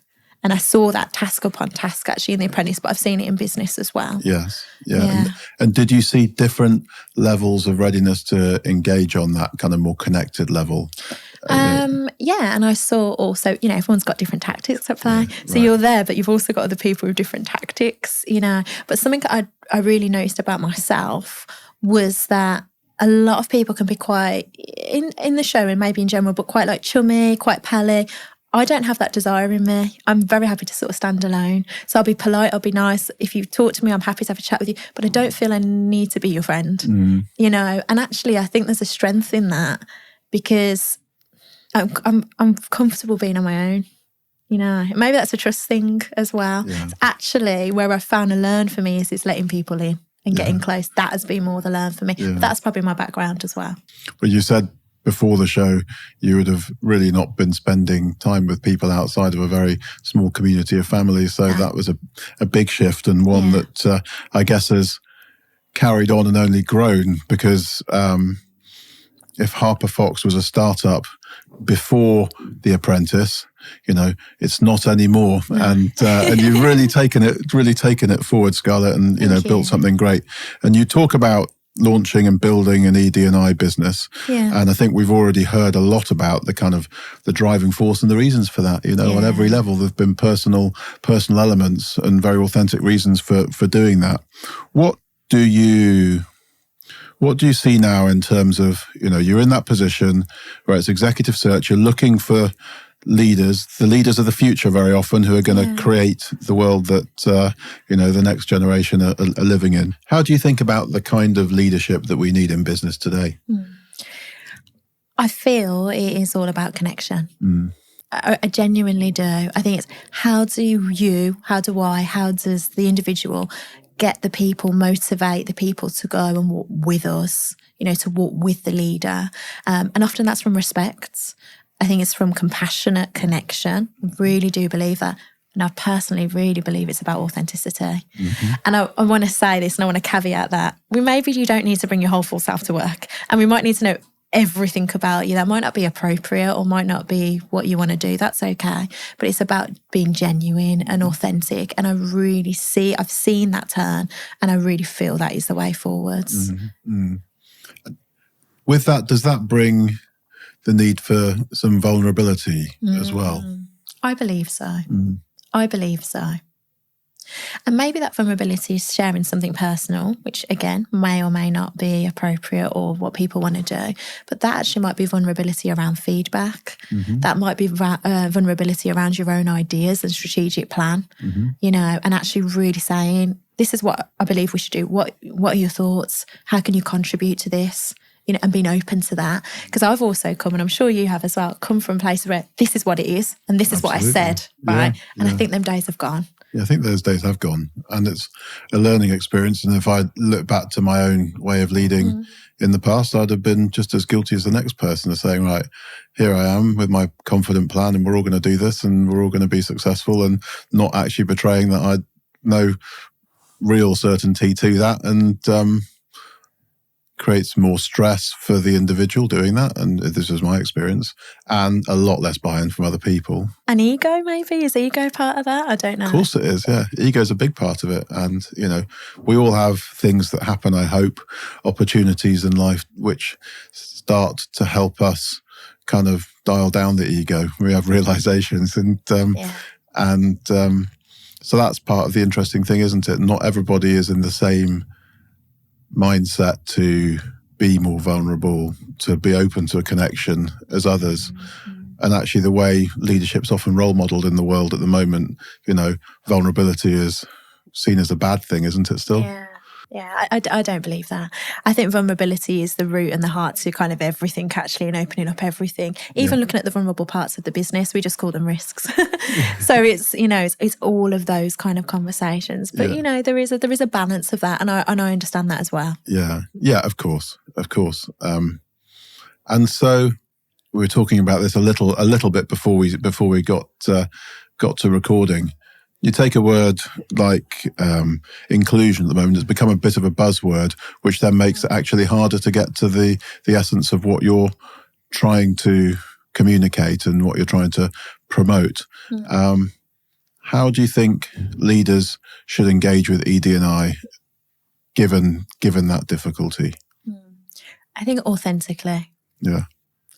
And I saw that task upon task actually in The Apprentice, but I've seen it in business as well. Yes. Yeah. And did you see different levels of readiness to engage on that kind of more connected level? And I saw also, you know, everyone's got different tactics at play. So you're there, but you've also got other people with different tactics, you know. But something I really noticed about myself was that a lot of people can be quite, in the show and maybe in general, but quite like chummy, quite pally. I don't have that desire in me. I'm very happy to sort of stand alone. So I'll be polite, I'll be nice. If you talk to me, I'm happy to have a chat with you, but I don't feel I need to be your friend, you know? And actually, I think there's a strength in that because I'm comfortable being on my own, you know? Maybe that's a trust thing as well. Yeah. It's actually where I found a learn for me is letting people in and getting close. That has been more the learn for me. Yeah. But that's probably my background as well. But you said before the show, you would have really not been spending time with people outside of a very small community of families. So that was a big shift, and one that I guess has carried on and only grown because if Harper Fox was a startup before The Apprentice, you know, it's not anymore. And you've really taken it forward, Scarlett, and, you know, built something great. And you talk about launching and building an ED&I business. Yeah. And I think we've already heard a lot about the kind of the driving force and the reasons for that. On every level, there've been personal elements and very authentic reasons for doing that. What do you see now in terms of, you're in that position where it's executive search, you're looking for leaders, the leaders of the future very often, who are going to create the world that, the next generation are living in. How do you think about the kind of leadership that we need in business today? I feel it is all about connection. I genuinely do. I think it's how does the individual get the people, motivate the people to go and walk with us, to walk with the leader. And often that's from respect. I think it's from compassionate connection. I really do believe that. And I personally really believe it's about authenticity. And I want to say this, and I want to caveat that. Maybe you don't need to bring your whole full self to work. And we might need to know everything about you. That might not be appropriate or might not be what you want to do. That's okay. But it's about being genuine and authentic. And I've seen that turn, and I really feel that is the way forwards. With that, does that bring the need for some vulnerability as well? I believe so. I believe so. And maybe that vulnerability is sharing something personal, which again may or may not be appropriate or what people want to do. But that actually might be vulnerability around feedback. That might be vulnerability around your own ideas and strategic plan, and actually really saying, this is what I believe we should do. What are your thoughts? How can you contribute to this? And being open to that. Because I've also come, and I'm sure you have as well, come from places where this is what it is and this is what I said, right? And I think them days have gone. Yeah, I think those days have gone, and it's a learning experience. And if I look back to my own way of leading in the past, I'd have been just as guilty as the next person of saying, right, here I am with my confident plan, and we're all going to do this, and we're all going to be successful, and not actually betraying that I know real certainty to that, and creates more stress for the individual doing that, and this was my experience, and a lot less buy-in from other people. And ego, maybe? Is ego part of that? I don't know. Of course it is, yeah. Ego's a big part of it, and we all have things that happen, I hope, opportunities in life which start to help us kind of dial down the ego. We have realizations, and so that's part of the interesting thing, isn't it? Not everybody is in the same mindset to be more vulnerable, to be open to a connection as others. And actually the way leadership's often role modeled in the world at the moment, vulnerability is seen as a bad thing, isn't it still? Yeah, I don't believe that. I think vulnerability is the root and the heart to kind of everything, actually, and opening up everything. Even looking at the vulnerable parts of the business, we just call them risks. So it's it's all of those kind of conversations. But there is a balance of that, and I understand that as well. Yeah, of course. And so we were talking about this a little bit before we got to recording. You take a word like inclusion at the moment, it's become a bit of a buzzword, which then makes it actually harder to get to the essence of what you're trying to communicate and what you're trying to promote. How do you think leaders should engage with ED&I given that difficulty? I think authentically. Yeah.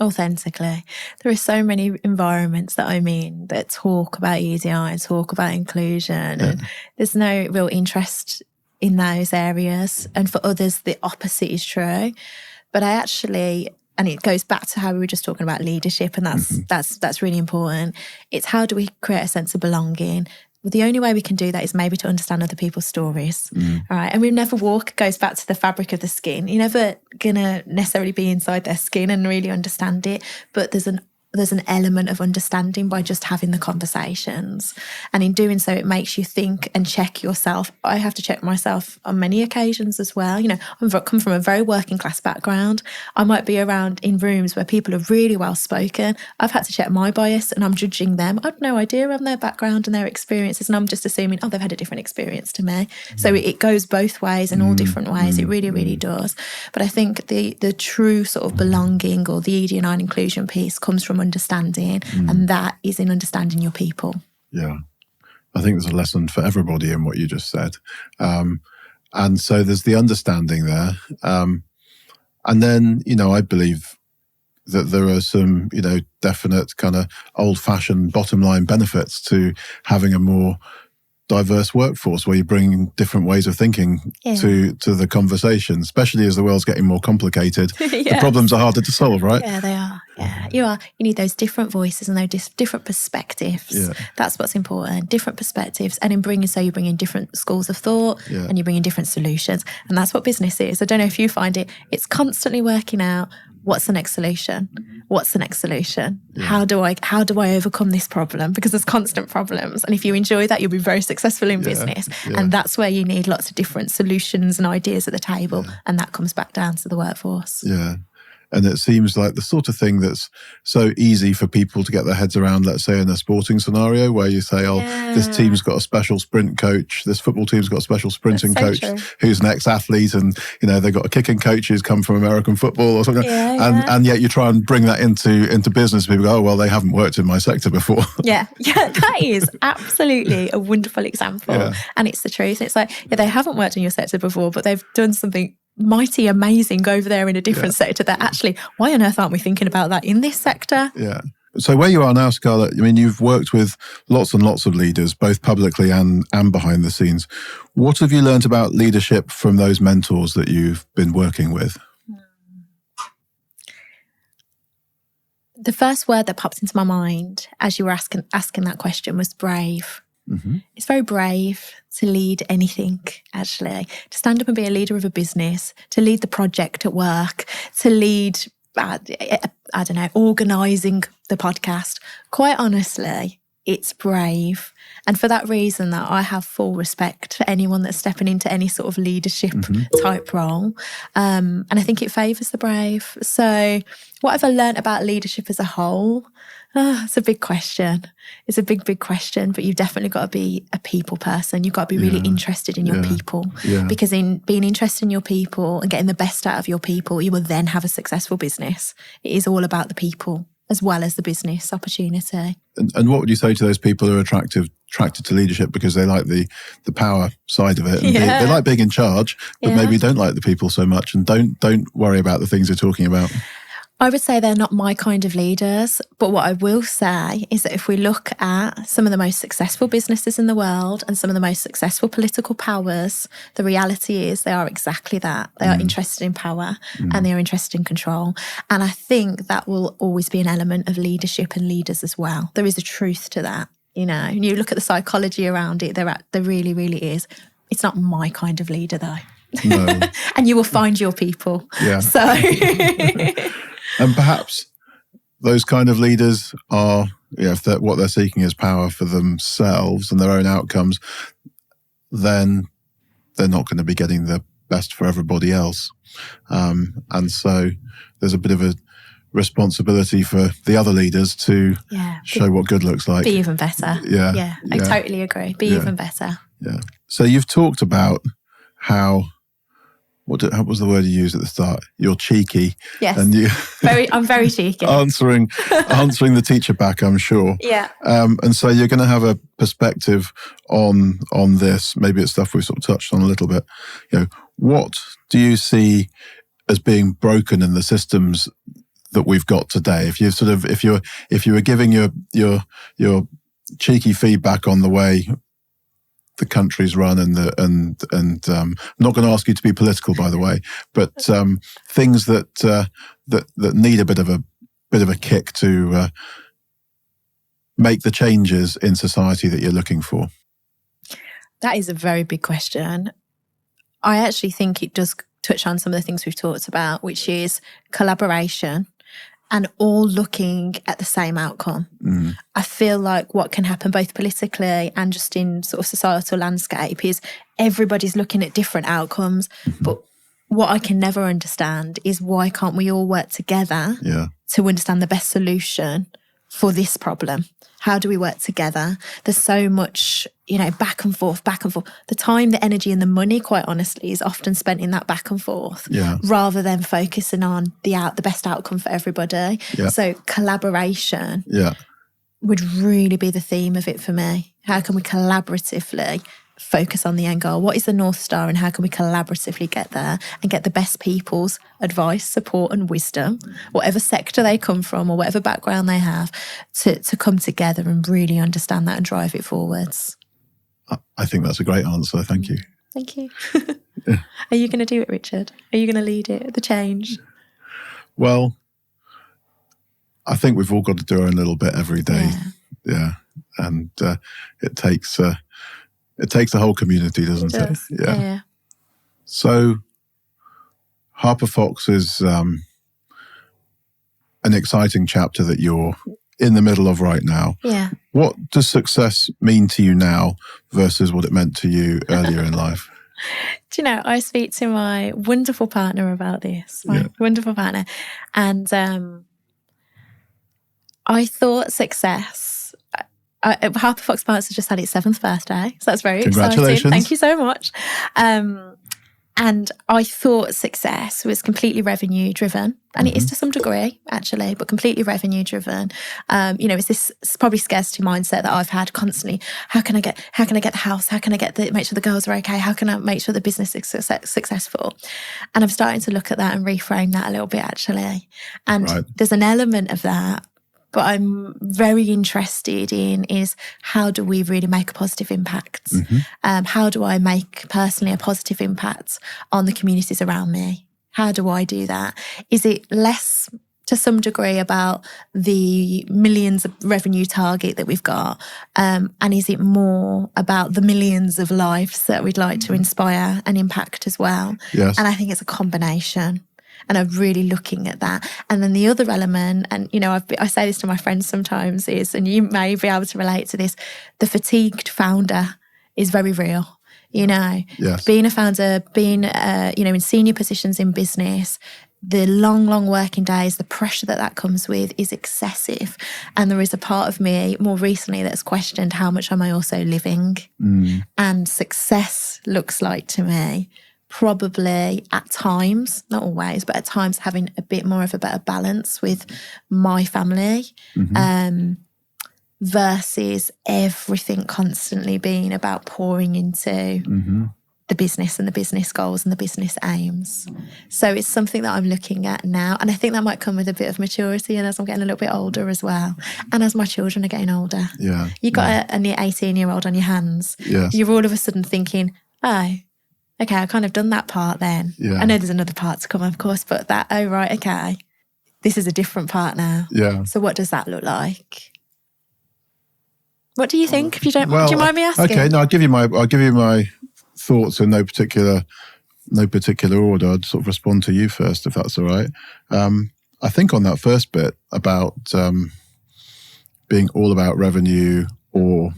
Authentically. There are so many environments that I'm in that talk about EDI and talk about inclusion, and there's no real interest in those areas. And for others, the opposite is true. But I actually, and it goes back to how we were just talking about leadership, and that's really important. It's how do we create a sense of belonging? Well, the only way we can do that is maybe to understand other people's stories. All right. And we never walk, goes back to the fabric of the skin. You're never going to necessarily be inside their skin and really understand it. But there's an element of understanding by just having the conversations. And in doing so, it makes you think and check yourself. I have to check myself on many occasions as well. I've come from a very working class background. I might be around in rooms where people are really well spoken. I've had to check my bias, and I'm judging them. I've no idea on their background and their experiences, and I'm just assuming, they've had a different experience to me. So it goes both ways in all different ways. It really, really does. But I think the true sort of belonging or the ED&I inclusion piece comes from understanding, and that is in understanding your people. Yeah, I think there's a lesson for everybody in what you just said. And so there's the understanding there. And then, I believe that there are some, definite kind of old-fashioned bottom line benefits to having a more diverse workforce where you bring different ways of thinking to the conversation, especially as the world's getting more complicated. The problems are harder to solve, right? Yeah, they are. Yeah, you need those different voices and those different perspectives. Yeah. That's what's important. Different perspectives, and you bring in different schools of thought, and you bring in different solutions, and that's what business is. I don't know if you find it. It's constantly working out what's the next solution. What's the next solution? Yeah. How do I overcome this problem? Because there's constant problems, and if you enjoy that, you'll be very successful in business. Yeah. And that's where you need lots of different solutions and ideas at the table, and that comes back down to the workforce. Yeah. And it seems like the sort of thing that's so easy for people to get their heads around, let's say in a sporting scenario where you say, this team's got a special sprint coach, this football team's got a special sprinting coach who's an ex-athlete, and, they've got a kicking coach who's come from American football or something. And yet you try and bring that into business. People go, well, they haven't worked in my sector before. Yeah, that is absolutely a wonderful example. Yeah. And it's the truth. It's like, they haven't worked in your sector before, but they've done something mighty amazing over there in a different sector that actually, why on earth aren't we thinking about that in this sector? Yeah. So where you are now, Scarlett, you've worked with lots and lots of leaders, both publicly and behind the scenes. What have you learned about leadership from those mentors that you've been working with? The first word that popped into my mind as you were asking that question was brave. Mm-hmm. It's very brave to lead anything, actually, to stand up and be a leader of a business, to lead the project at work, to lead, organising the podcast. Quite honestly, it's brave. And for that reason, that I have full respect for anyone that's stepping into any sort of leadership type role. And I think it favours the brave. So what have I learnt about leadership as a whole? It's a big question. It's a big question, but you've definitely got to be a people person. You've got to be really interested in your people, because in being interested in your people and getting the best out of your people, you will then have a successful business. It is all about the people as well as the business opportunity. And what would you say to those people who are attracted to leadership because they like the power side of it? And they like being in charge, but maybe don't like the people so much and don't worry about the things they're talking about. I would say they're not my kind of leaders, but what I will say is that if we look at some of the most successful businesses in the world and some of the most successful political powers, the reality is they are exactly that. They are interested in power and they are interested in control. And I think that will always be an element of leadership and leaders as well. There is a truth to that, and you look at the psychology around it, there really, really is. It's not my kind of leader though. No. And you will find your people. Yeah. So... And perhaps those kind of leaders are, if what they're seeking is power for themselves and their own outcomes, then they're not going to be getting the best for everybody else. And so there's a bit of a responsibility for the other leaders to show what good looks like. Be even better. Yeah. I totally agree. Be even better. Yeah. So you've talked about how... What was the word you used at the start? You're cheeky. Yes. And I'm very cheeky. answering the teacher back, I'm sure. Yeah. And so you're going to have a perspective on this. Maybe it's stuff we've sort of touched on a little bit. What do you see as being broken in the systems that we've got today? If you were giving your cheeky feedback on the way the country's run and I'm not going to ask you to be political, by the way, but things that need a bit of a kick to make the changes in society that you're looking for. That is a very big question. I actually think it does touch on some of the things we've talked about, which is collaboration and all looking at the same outcome. I feel like what can happen both politically and just in sort of societal landscape is everybody's looking at different outcomes. But what I can never understand is why can't we all work together to understand the best solution for this problem? How do we work together? There's so much, back and forth. The time, the energy and the money, quite honestly, is often spent in that back and forth rather than focusing on the best outcome for everybody. Yeah. So collaboration would really be the theme of it for me. How can we collaboratively focus on the end goal. What is the North Star, and how can we collaboratively get there and get the best people's advice, support and wisdom, whatever sector they come from or whatever background they have, to come together and really understand that and drive it forwards. I think that's a great answer. Thank you. Thank you. Are you going to do it, Richard? Are you going to lead it, the change? Well, I think we've all got to do our own little bit every day. Yeah. And it takes a whole community, doesn't it? Yeah. So Harper Fox is an exciting chapter that you're in the middle of right now. Yeah. What does success mean to you now versus what it meant to you earlier in life? Do you know, I speak to my wonderful partner about this, wonderful partner. And I thought success, Harper Fox Partners has just had its 7th birthday. So that's very exciting. Thank you so much. And I thought success was completely revenue driven. And it is to some degree, actually, but completely revenue driven. It's this probably scarcity mindset that I've had constantly. How can I get the house? How can I make sure the girls are okay? How can I make sure the business is successful? And I'm starting to look at that and reframe that a little bit, actually. And there's an element of that, but I'm very interested in is how do we really make a positive impact? How do I make personally a positive impact on the communities around me? How do I do that? Is it less to some degree about the millions of revenue target that we've got? And is it more about the millions of lives that we'd like to inspire and impact as well? Yes. And I think it's a combination. And I'm really looking at that. And then the other element, and I say this to my friends sometimes, is, and you may be able to relate to this, the fatigued founder is very real. Yes. Being a founder, being in senior positions in business, the long working days, the pressure that comes with is excessive. And there is a part of me more recently that's questioned how much am I also living? And success looks like to me probably at times, not always, but at times having a bit more of a better balance with my family, versus everything constantly being about pouring into the business and the business goals and the business aims. So it's something that I'm looking at now. And I think that might come with a bit of maturity and as I'm getting a little bit older as well. And as my children are getting older. Yeah. You've got a near 18-year-old on your hands. Yes. You're all of a sudden thinking, oh, okay, I kind of done that part then. Yeah. I know there's another part to come, of course, but okay, this is a different part now. Yeah. So what does that look like? What do you think? If you don't, do you mind me asking? Okay, no, I'll give you my thoughts in no particular order. I'd sort of respond to you first, if that's all right. I think on that first bit about being all about revenue or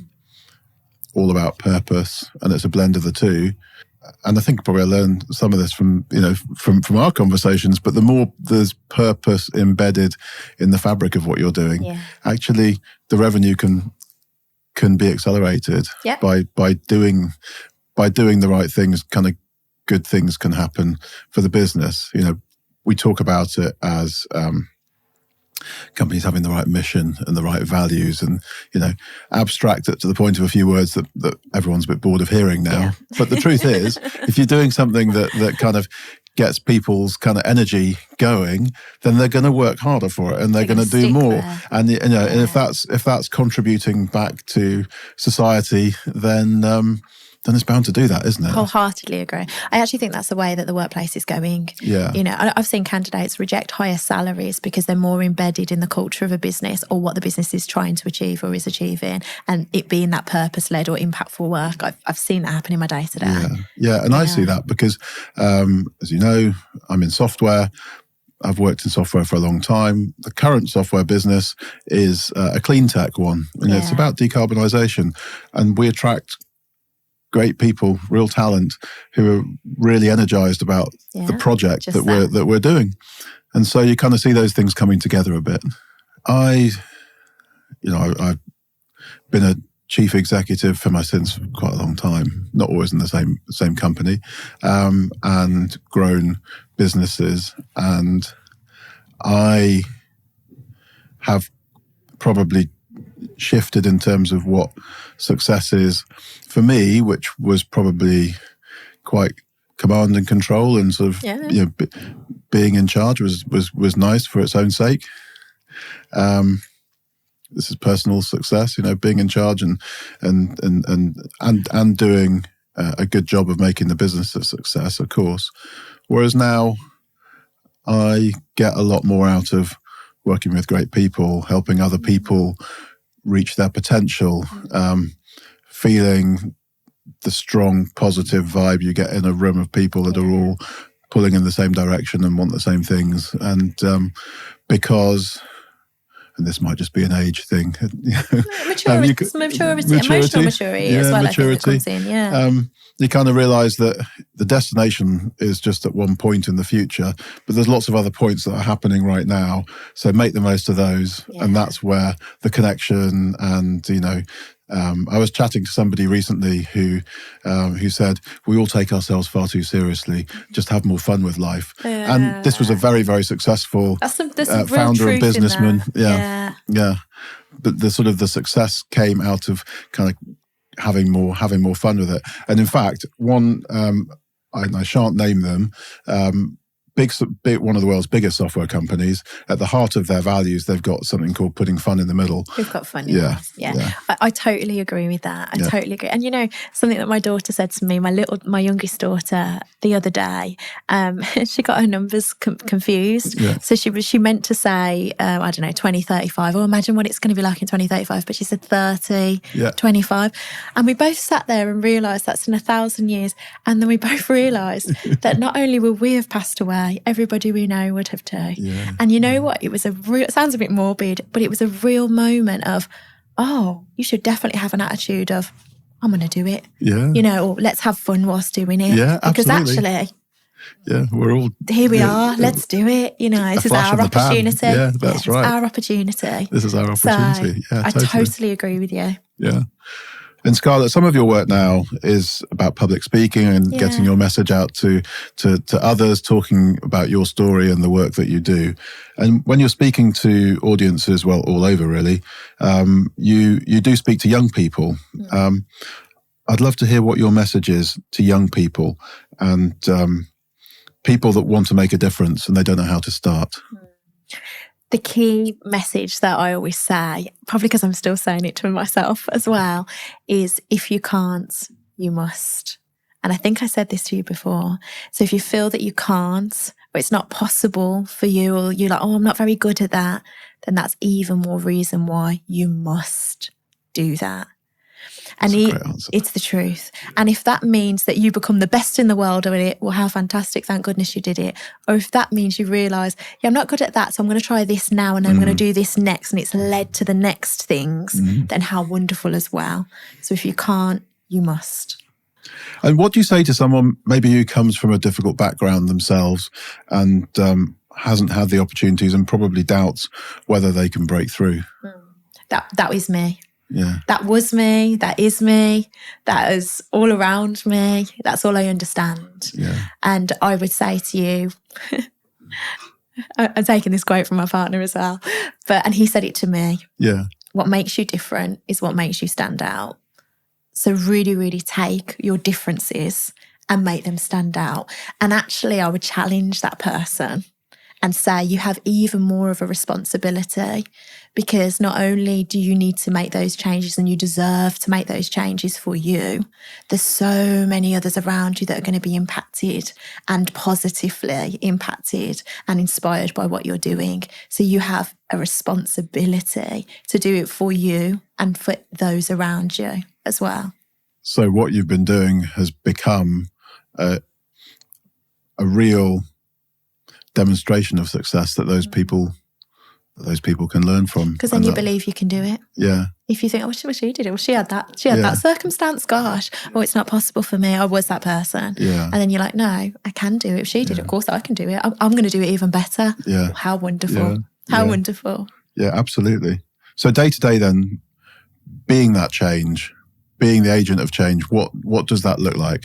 all about purpose, and it's a blend of the two. And I think probably I learned some of this from our conversations, but the more there's purpose embedded in the fabric of what you're doing, actually the revenue can be accelerated by doing the right things. Kind of good things can happen for the business. We talk about it as companies having the right mission and the right values, and abstract it to the point of a few words that everyone's a bit bored of hearing now. Yeah. But the truth is, if you're doing something that kind of gets people's kind of energy going, then they're going to work harder for it and they're going to do more. There. And and if that's contributing back to society, then it's bound to do that, isn't it? Wholeheartedly agree. I actually think that's the way that the workplace is going. Yeah. I've seen candidates reject higher salaries because they're more embedded in the culture of a business or what the business is trying to achieve or is achieving, and it being that purpose-led or impactful work. I've seen that happen in my day-to-day. Yeah, and I see that because, as you know, I'm in software. I've worked in software for a long time. The current software business is a clean tech one. And it's about decarbonisation. And we attract great people, real talent, who are really energized about the project that we're doing. And so you kind of see those things coming together a bit. I've been a chief executive for since quite a long time, not always in the same company, and grown businesses. And I have probably shifted in terms of what success is for me, which was probably quite command and control and sort of being in charge was nice for its own sake. This is personal success, being in charge and doing a good job of making the business a success, of course. Whereas now I get a lot more out of working with great people, helping other people reach their potential, feeling the strong, positive vibe you get in a room of people that are all pulling in the same direction and want the same things. And because, and this might just be an age thing. Maturity, emotional maturity as well, maturity. I think it comes in, you kind of realise that the destination is just at one point in the future, but there's lots of other points that are happening right now. So make the most of those. Yeah. And that's where the connection and, I was chatting to somebody recently who said, we all take ourselves far too seriously, just have more fun with life. Yeah. And this was a very, very successful founder and businessman. Yeah. But the sort of the success came out of kind of having more fun with it. And in fact, one, I shan't name them, big one of the world's biggest software companies, at the heart of their values, they've got something called putting fun in the middle. We've got fun in life. Yeah. I totally agree with that. I totally agree. And something that my daughter said to me, my youngest daughter, the other day, she got her numbers confused. Yeah. So she meant to say, 2035, or imagine what it's going to be like in 2035, but she said 30, 25. And we both sat there and realised that's in 1,000 years. And then we both realised that not only will we have passed away, everybody we know would have too. Yeah. And you know what? It was it sounds a bit morbid, but it was a real moment of, you should definitely have an attitude of, I'm going to do it. Yeah. Or let's have fun whilst doing it. Yeah, because absolutely. We're all... Here we are, let's do it. This is our opportunity. Yeah, that's right. It's our opportunity. This is our opportunity. So, I totally agree with you. Yeah. And Scarlett, some of your work now is about public speaking and getting your message out to others, talking about your story and the work that you do. And when you're speaking to audiences, well, all over really, you do speak to young people. I'd love to hear what your message is to young people and people that want to make a difference and they don't know how to start. The key message that I always say, probably because I'm still saying it to myself as well, is if you can't, you must. And I think I said this to you before. So if you feel that you can't, or it's not possible for you, or you're like, I'm not very good at that, then that's even more reason why you must do that. And it's the truth. And if that means that you become the best in the world at it, well, how fantastic, thank goodness you did it. Or if that means you realise, I'm not good at that, so I'm going to try this now and I'm going to do this next, and it's led to the next things, then how wonderful as well. So if you can't, you must. And what do you say to someone maybe who comes from a difficult background themselves and hasn't had the opportunities and probably doubts whether they can break through? That was me. Yeah. That was me. That is me. That is all around me. That's all I understand. Yeah. And I would say to you, I'm taking this quote from my partner as well, and he said it to me. Yeah. What makes you different is what makes you stand out. So really, really take your differences and make them stand out. And actually, I would challenge that person and say you have even more of a responsibility, because not only do you need to make those changes and you deserve to make those changes for you, there's so many others around you that are going to be impacted and positively impacted and inspired by what you're doing. So you have a responsibility to do it for you and for those around you as well. So what you've been doing has become a real demonstration of success that those people can learn from. Because then you believe you can do it. Yeah. If you think, she did it, well, she had that circumstance, gosh, it's not possible for me, I was that person. Yeah. And then you're like, no, I can do it. If she did it, of course I can do it. I'm going to do it even better. Yeah. How wonderful. How wonderful. Yeah, absolutely. So day to day then, being that change, being the agent of change, what does that look like?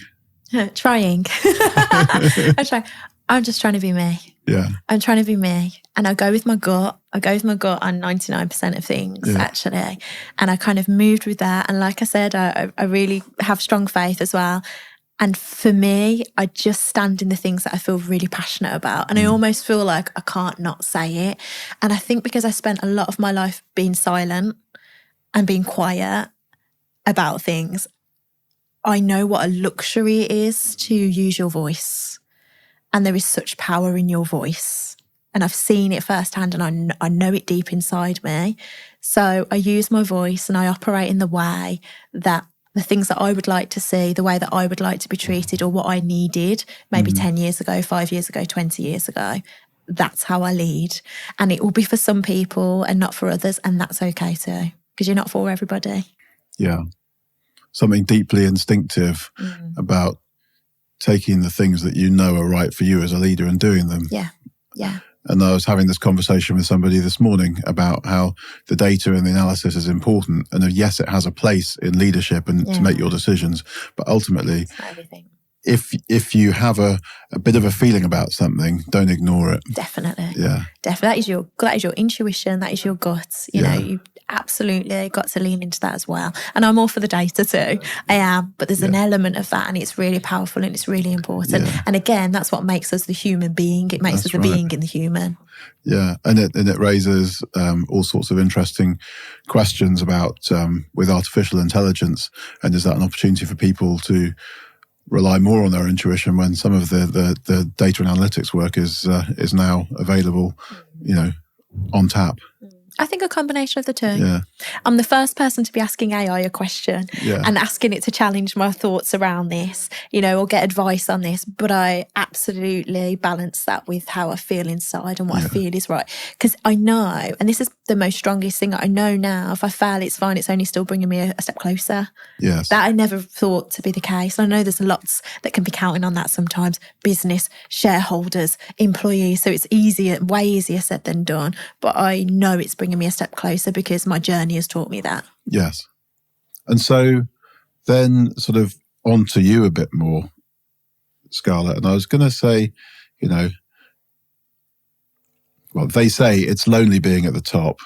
Trying. I try. I'm just trying to be me. Yeah. I'm trying to be me. And I go with my gut. I go with my gut on 99% of things, actually. And I kind of moved with that. And like I said, I really have strong faith as well. And for me, I just stand in the things that I feel really passionate about. And I almost feel like I can't not say it. And I think because I spent a lot of my life being silent and being quiet about things, I know what a luxury it is to use your voice. And there is such power in your voice. And I've seen it firsthand, and I know it deep inside me. So I use my voice and I operate in the way that the things that I would like to see, the way that I would like to be treated, or what I needed maybe 10 years ago, 5 years ago, 20 years ago. That's how I lead. And it will be for some people and not for others. And that's okay too, because you're not for everybody. Yeah. Something deeply instinctive about taking the things that you know are right for you as a leader and doing them. Yeah. Yeah. And I was having this conversation with somebody this morning about how the data and the analysis is important. And yes, it has a place in leadership and to make your decisions. But ultimately, if you have a bit of a feeling about something, don't ignore it. Definitely. Yeah. Definitely. That is your intuition. That is your gut. You know, you absolutely got to lean into that as well. And I'm all for the data too. I am. But there's an element of that, and it's really powerful and it's really important. Yeah. And again, that's what makes us the human being. It makes us the being in the human. Yeah. And it raises all sorts of interesting questions about with artificial intelligence. And is that an opportunity for people to rely more on their intuition when some of the data and analytics work is now available, you know, on tap? I think a combination of the two. Yeah. I'm the first person to be asking AI a question and asking it to challenge my thoughts around this, you know, or get advice on this. But I absolutely balance that with how I feel inside and what I feel is right. Because I know, and this is the most strongest thing I know now, if I fail, it's fine. It's only still bringing me a step closer. Yes. That I never thought to be the case. I know there's lots that can be counting on that sometimes. Business, shareholders, employees. So it's easier, way easier said than done. But I know it's bringing me a step closer because my journey has taught me that. Yes. And so then sort of on to you a bit more, Scarlett. And I was going to say, you know, well, they say it's lonely being at the top,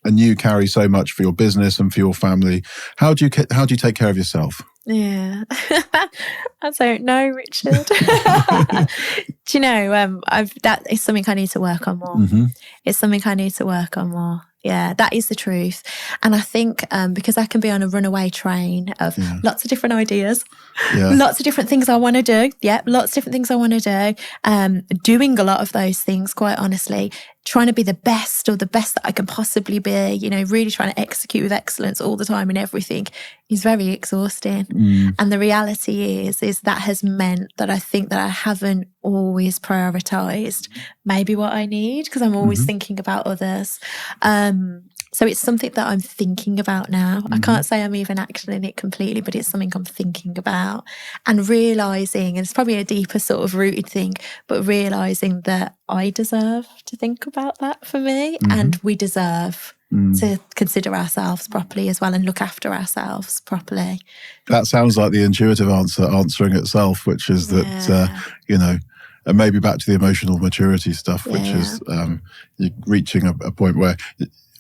and you carry so much for your business and for your family. How do you take care of yourself? Yeah, I don't know, Richard. Do you know, that is something I need to work on more. It's something I need to work on more. Yeah, that is the truth. And I think because I can be on a runaway train of lots of different ideas, lots of different things I want to do. Yeah, lots of different things I want to do. Doing a lot of those things, quite honestly, trying to be the best or the best that I can possibly be, you know, really trying to execute with excellence all the time and everything is very exhausting. And the reality is that has meant that I think that I haven't always prioritized maybe what I need because I'm always thinking about others. So it's something that I'm thinking about now. I can't say I'm even actioning it completely, but it's something I'm thinking about and realising, and it's probably a deeper sort of rooted thing, but realising that I deserve to think about that for me and we deserve to consider ourselves properly as well and look after ourselves properly. That sounds like the intuitive answer answering itself, which is that, you know, and maybe back to the emotional maturity stuff, which is you're reaching a point where,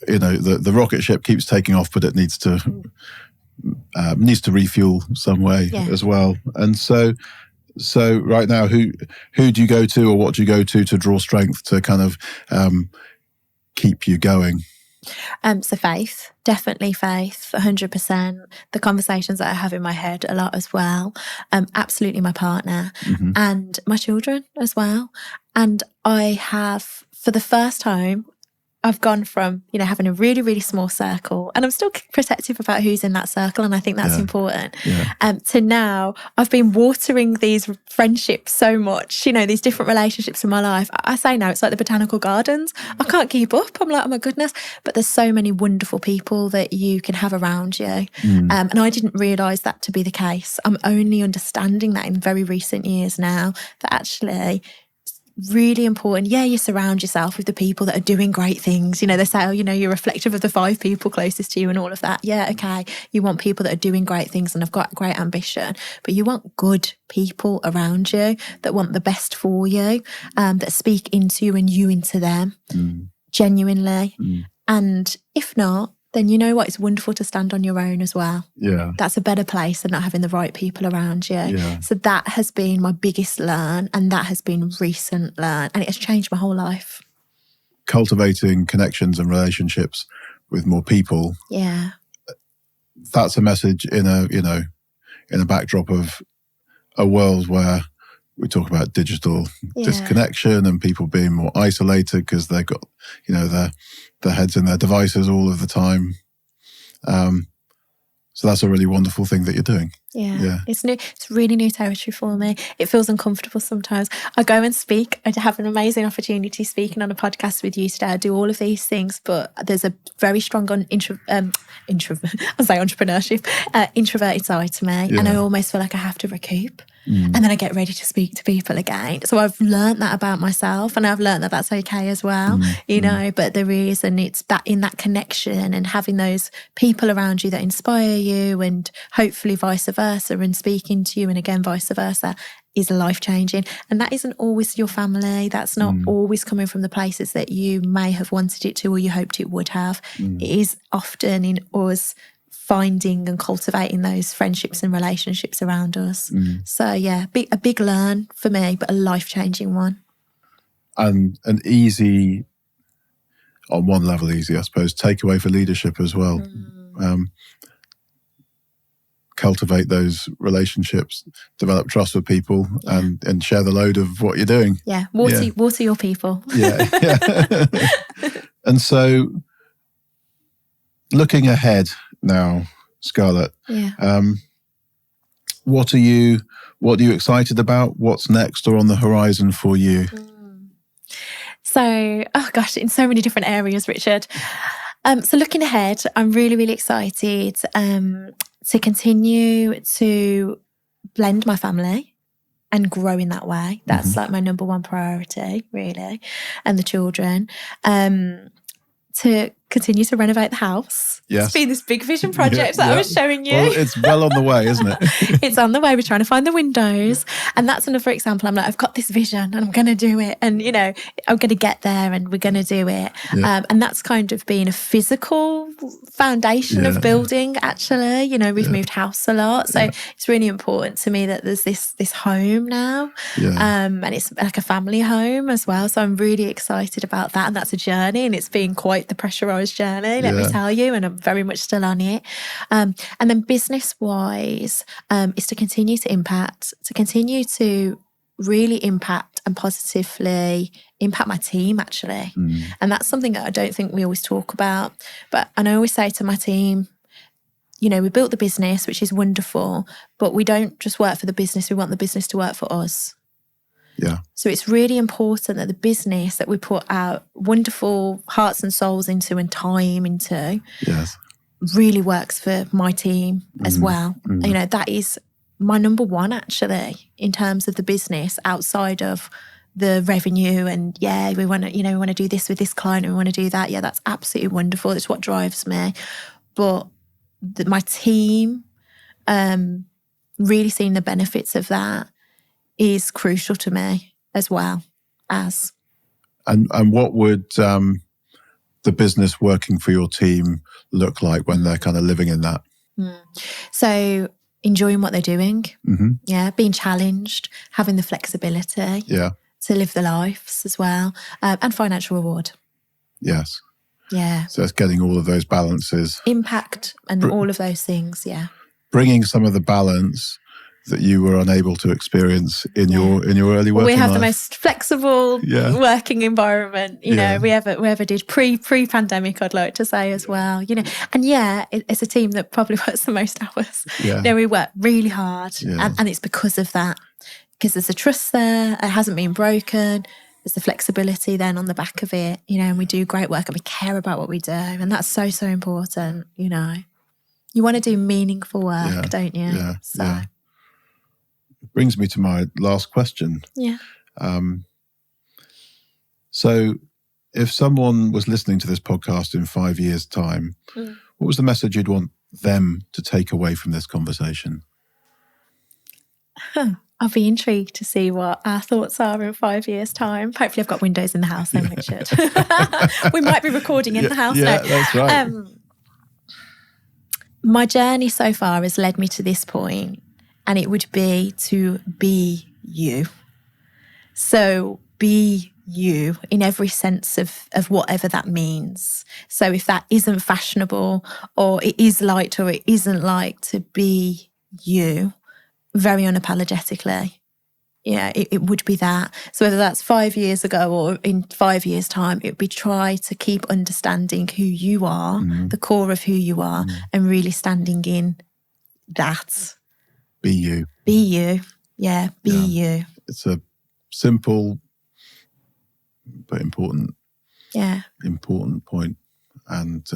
you know, the rocket ship keeps taking off, but it needs to refuel some way as well. And so right now, who do you go to, or what do you go to draw strength to kind of keep you going? So faith, definitely faith, 100%. The conversations that I have in my head a lot as well. Absolutely my partner and my children as well. And I have, for the first time, I've gone from, you know, having a really, really small circle, and I'm still protective about who's in that circle, and I think that's important, to now I've been watering these friendships so much, you know, these different relationships in my life. I say now it's like the botanical gardens. I can't keep up. I'm like, oh my goodness. But there's so many wonderful people that you can have around you. And I didn't realise that to be the case. I'm only understanding that in very recent years now, that actually really important. Yeah, you surround yourself with the people that are doing great things. You know, they say, oh, you know, you're reflective of the 5 people closest to you and all of that. Yeah, okay. You want people that are doing great things and have got great ambition, but you want good people around you that want the best for you, that speak into you and you into them genuinely. And if not, then you know what? It's wonderful to stand on your own as well. Yeah. That's a better place than not having the right people around you. Yeah. So that has been my biggest learn, and that has been recent learn, and it has changed my whole life. Cultivating connections and relationships with more people. Yeah. That's a message in a backdrop of a world where we talk about digital disconnection and people being more isolated because they've got, you know, their heads in their devices all of the time. So that's a really wonderful thing that you're doing. Yeah. It's new. It's really new territory for me. It feels uncomfortable sometimes. I go and speak. I have an amazing opportunity speaking on a podcast with you today. I do all of these things, but there's a very strong introverted side to me. And I almost feel like I have to recoup. And then I get ready to speak to people again. So I've learned that about myself, and I've learned that that's okay as well, you know, but there is, and it's that in that connection and having those people around you that inspire you, and hopefully vice versa, and speaking to you and again vice versa, is life-changing. And that isn't always your family. That's not always coming from the places that you may have wanted it to or you hoped it would have. It is often in us finding and cultivating those friendships and relationships around us. So yeah, a big learn for me, but a life-changing one. And an easy, on one level easy, I suppose, takeaway for leadership as well. Cultivate those relationships, develop trust with people, and share the load of what you're doing. Yeah, water your people. Yeah. And so, looking ahead now, Scarlett, what are you excited about? What's next or on the horizon for you? So, oh gosh, in so many different areas, Richard. So looking ahead, I'm really, really excited to continue to blend my family and grow in that way. That's like my number one priority, really, and the children. To continue to renovate the house. Yes. It's been this big vision project that I was showing you. Well, it's well on the way, isn't it? It's on the way. We're trying to find the windows. And that's another example. I'm like, I've got this vision and I'm going to do it. And, you know, I'm going to get there and we're going to do it. And that's kind of been a physical foundation of building, actually. You know, we've moved house a lot. So it's really important to me that there's this home now. And it's like a family home as well. So I'm really excited about that. And that's a journey. And it's been quite the pressurized journey, let me tell you, and I'm very much still on it. And then business-wise, is to continue to really impact and positively impact my team, actually. And that's something that I don't think we always talk about. And I always say to my team, you know, we built the business, which is wonderful, but we don't just work for the business, we want the business to work for us. So it's really important that the business that we put our wonderful hearts and souls into and time into really works for my team as well. You know, that is my number one, actually, in terms of the business, outside of the revenue. And we want to do this with this client and we want to do that. Yeah, that's absolutely wonderful. It's what drives me. But my team, really seeing the benefits of that is crucial to me as well as. And what would the business working for your team look like when they're kind of living in that? So enjoying what they're doing, being challenged, having the flexibility to live their lives as well, and financial reward. Yes. Yeah. So it's getting all of those balances. Impact and all of those things, Bringing some of the balance that you were unable to experience in your early working life. We have the most flexible working environment, you know, we ever did pre-pandemic, I'd like to say as well, you know. And it's a team that probably works the most hours. You know, we work really hard and it's because of that, because there's a trust there, it hasn't been broken, there's the flexibility then on the back of it, you know, and we do great work and we care about what we do, and that's so, so important, you know. You want to do meaningful work, don't you? Brings me to my last question. So if someone was listening to this podcast in 5 years' time, what was the message you'd want them to take away from this conversation? I'll be intrigued to see what our thoughts are in 5 years' time. Hopefully I've got windows in the house then, Richard. We might be recording in the house now. Yeah, that's right. My journey so far has led me to this point, and it would be to be you. So be you in every sense of whatever that means. So if that isn't fashionable, or it is liked or it isn't liked, to be you very unapologetically. Yeah, it would be that. So whether that's 5 years ago or in 5 years' time, it would be try to keep understanding who you are, the core of who you are, and really standing in that. Be you. Be you. Yeah, be you. It's a simple but important point. And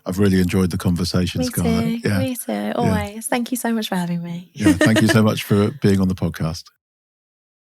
I've really enjoyed the conversation, Scarlett. Me too, always. Thank you so much for having me. Thank you so much for being on the podcast.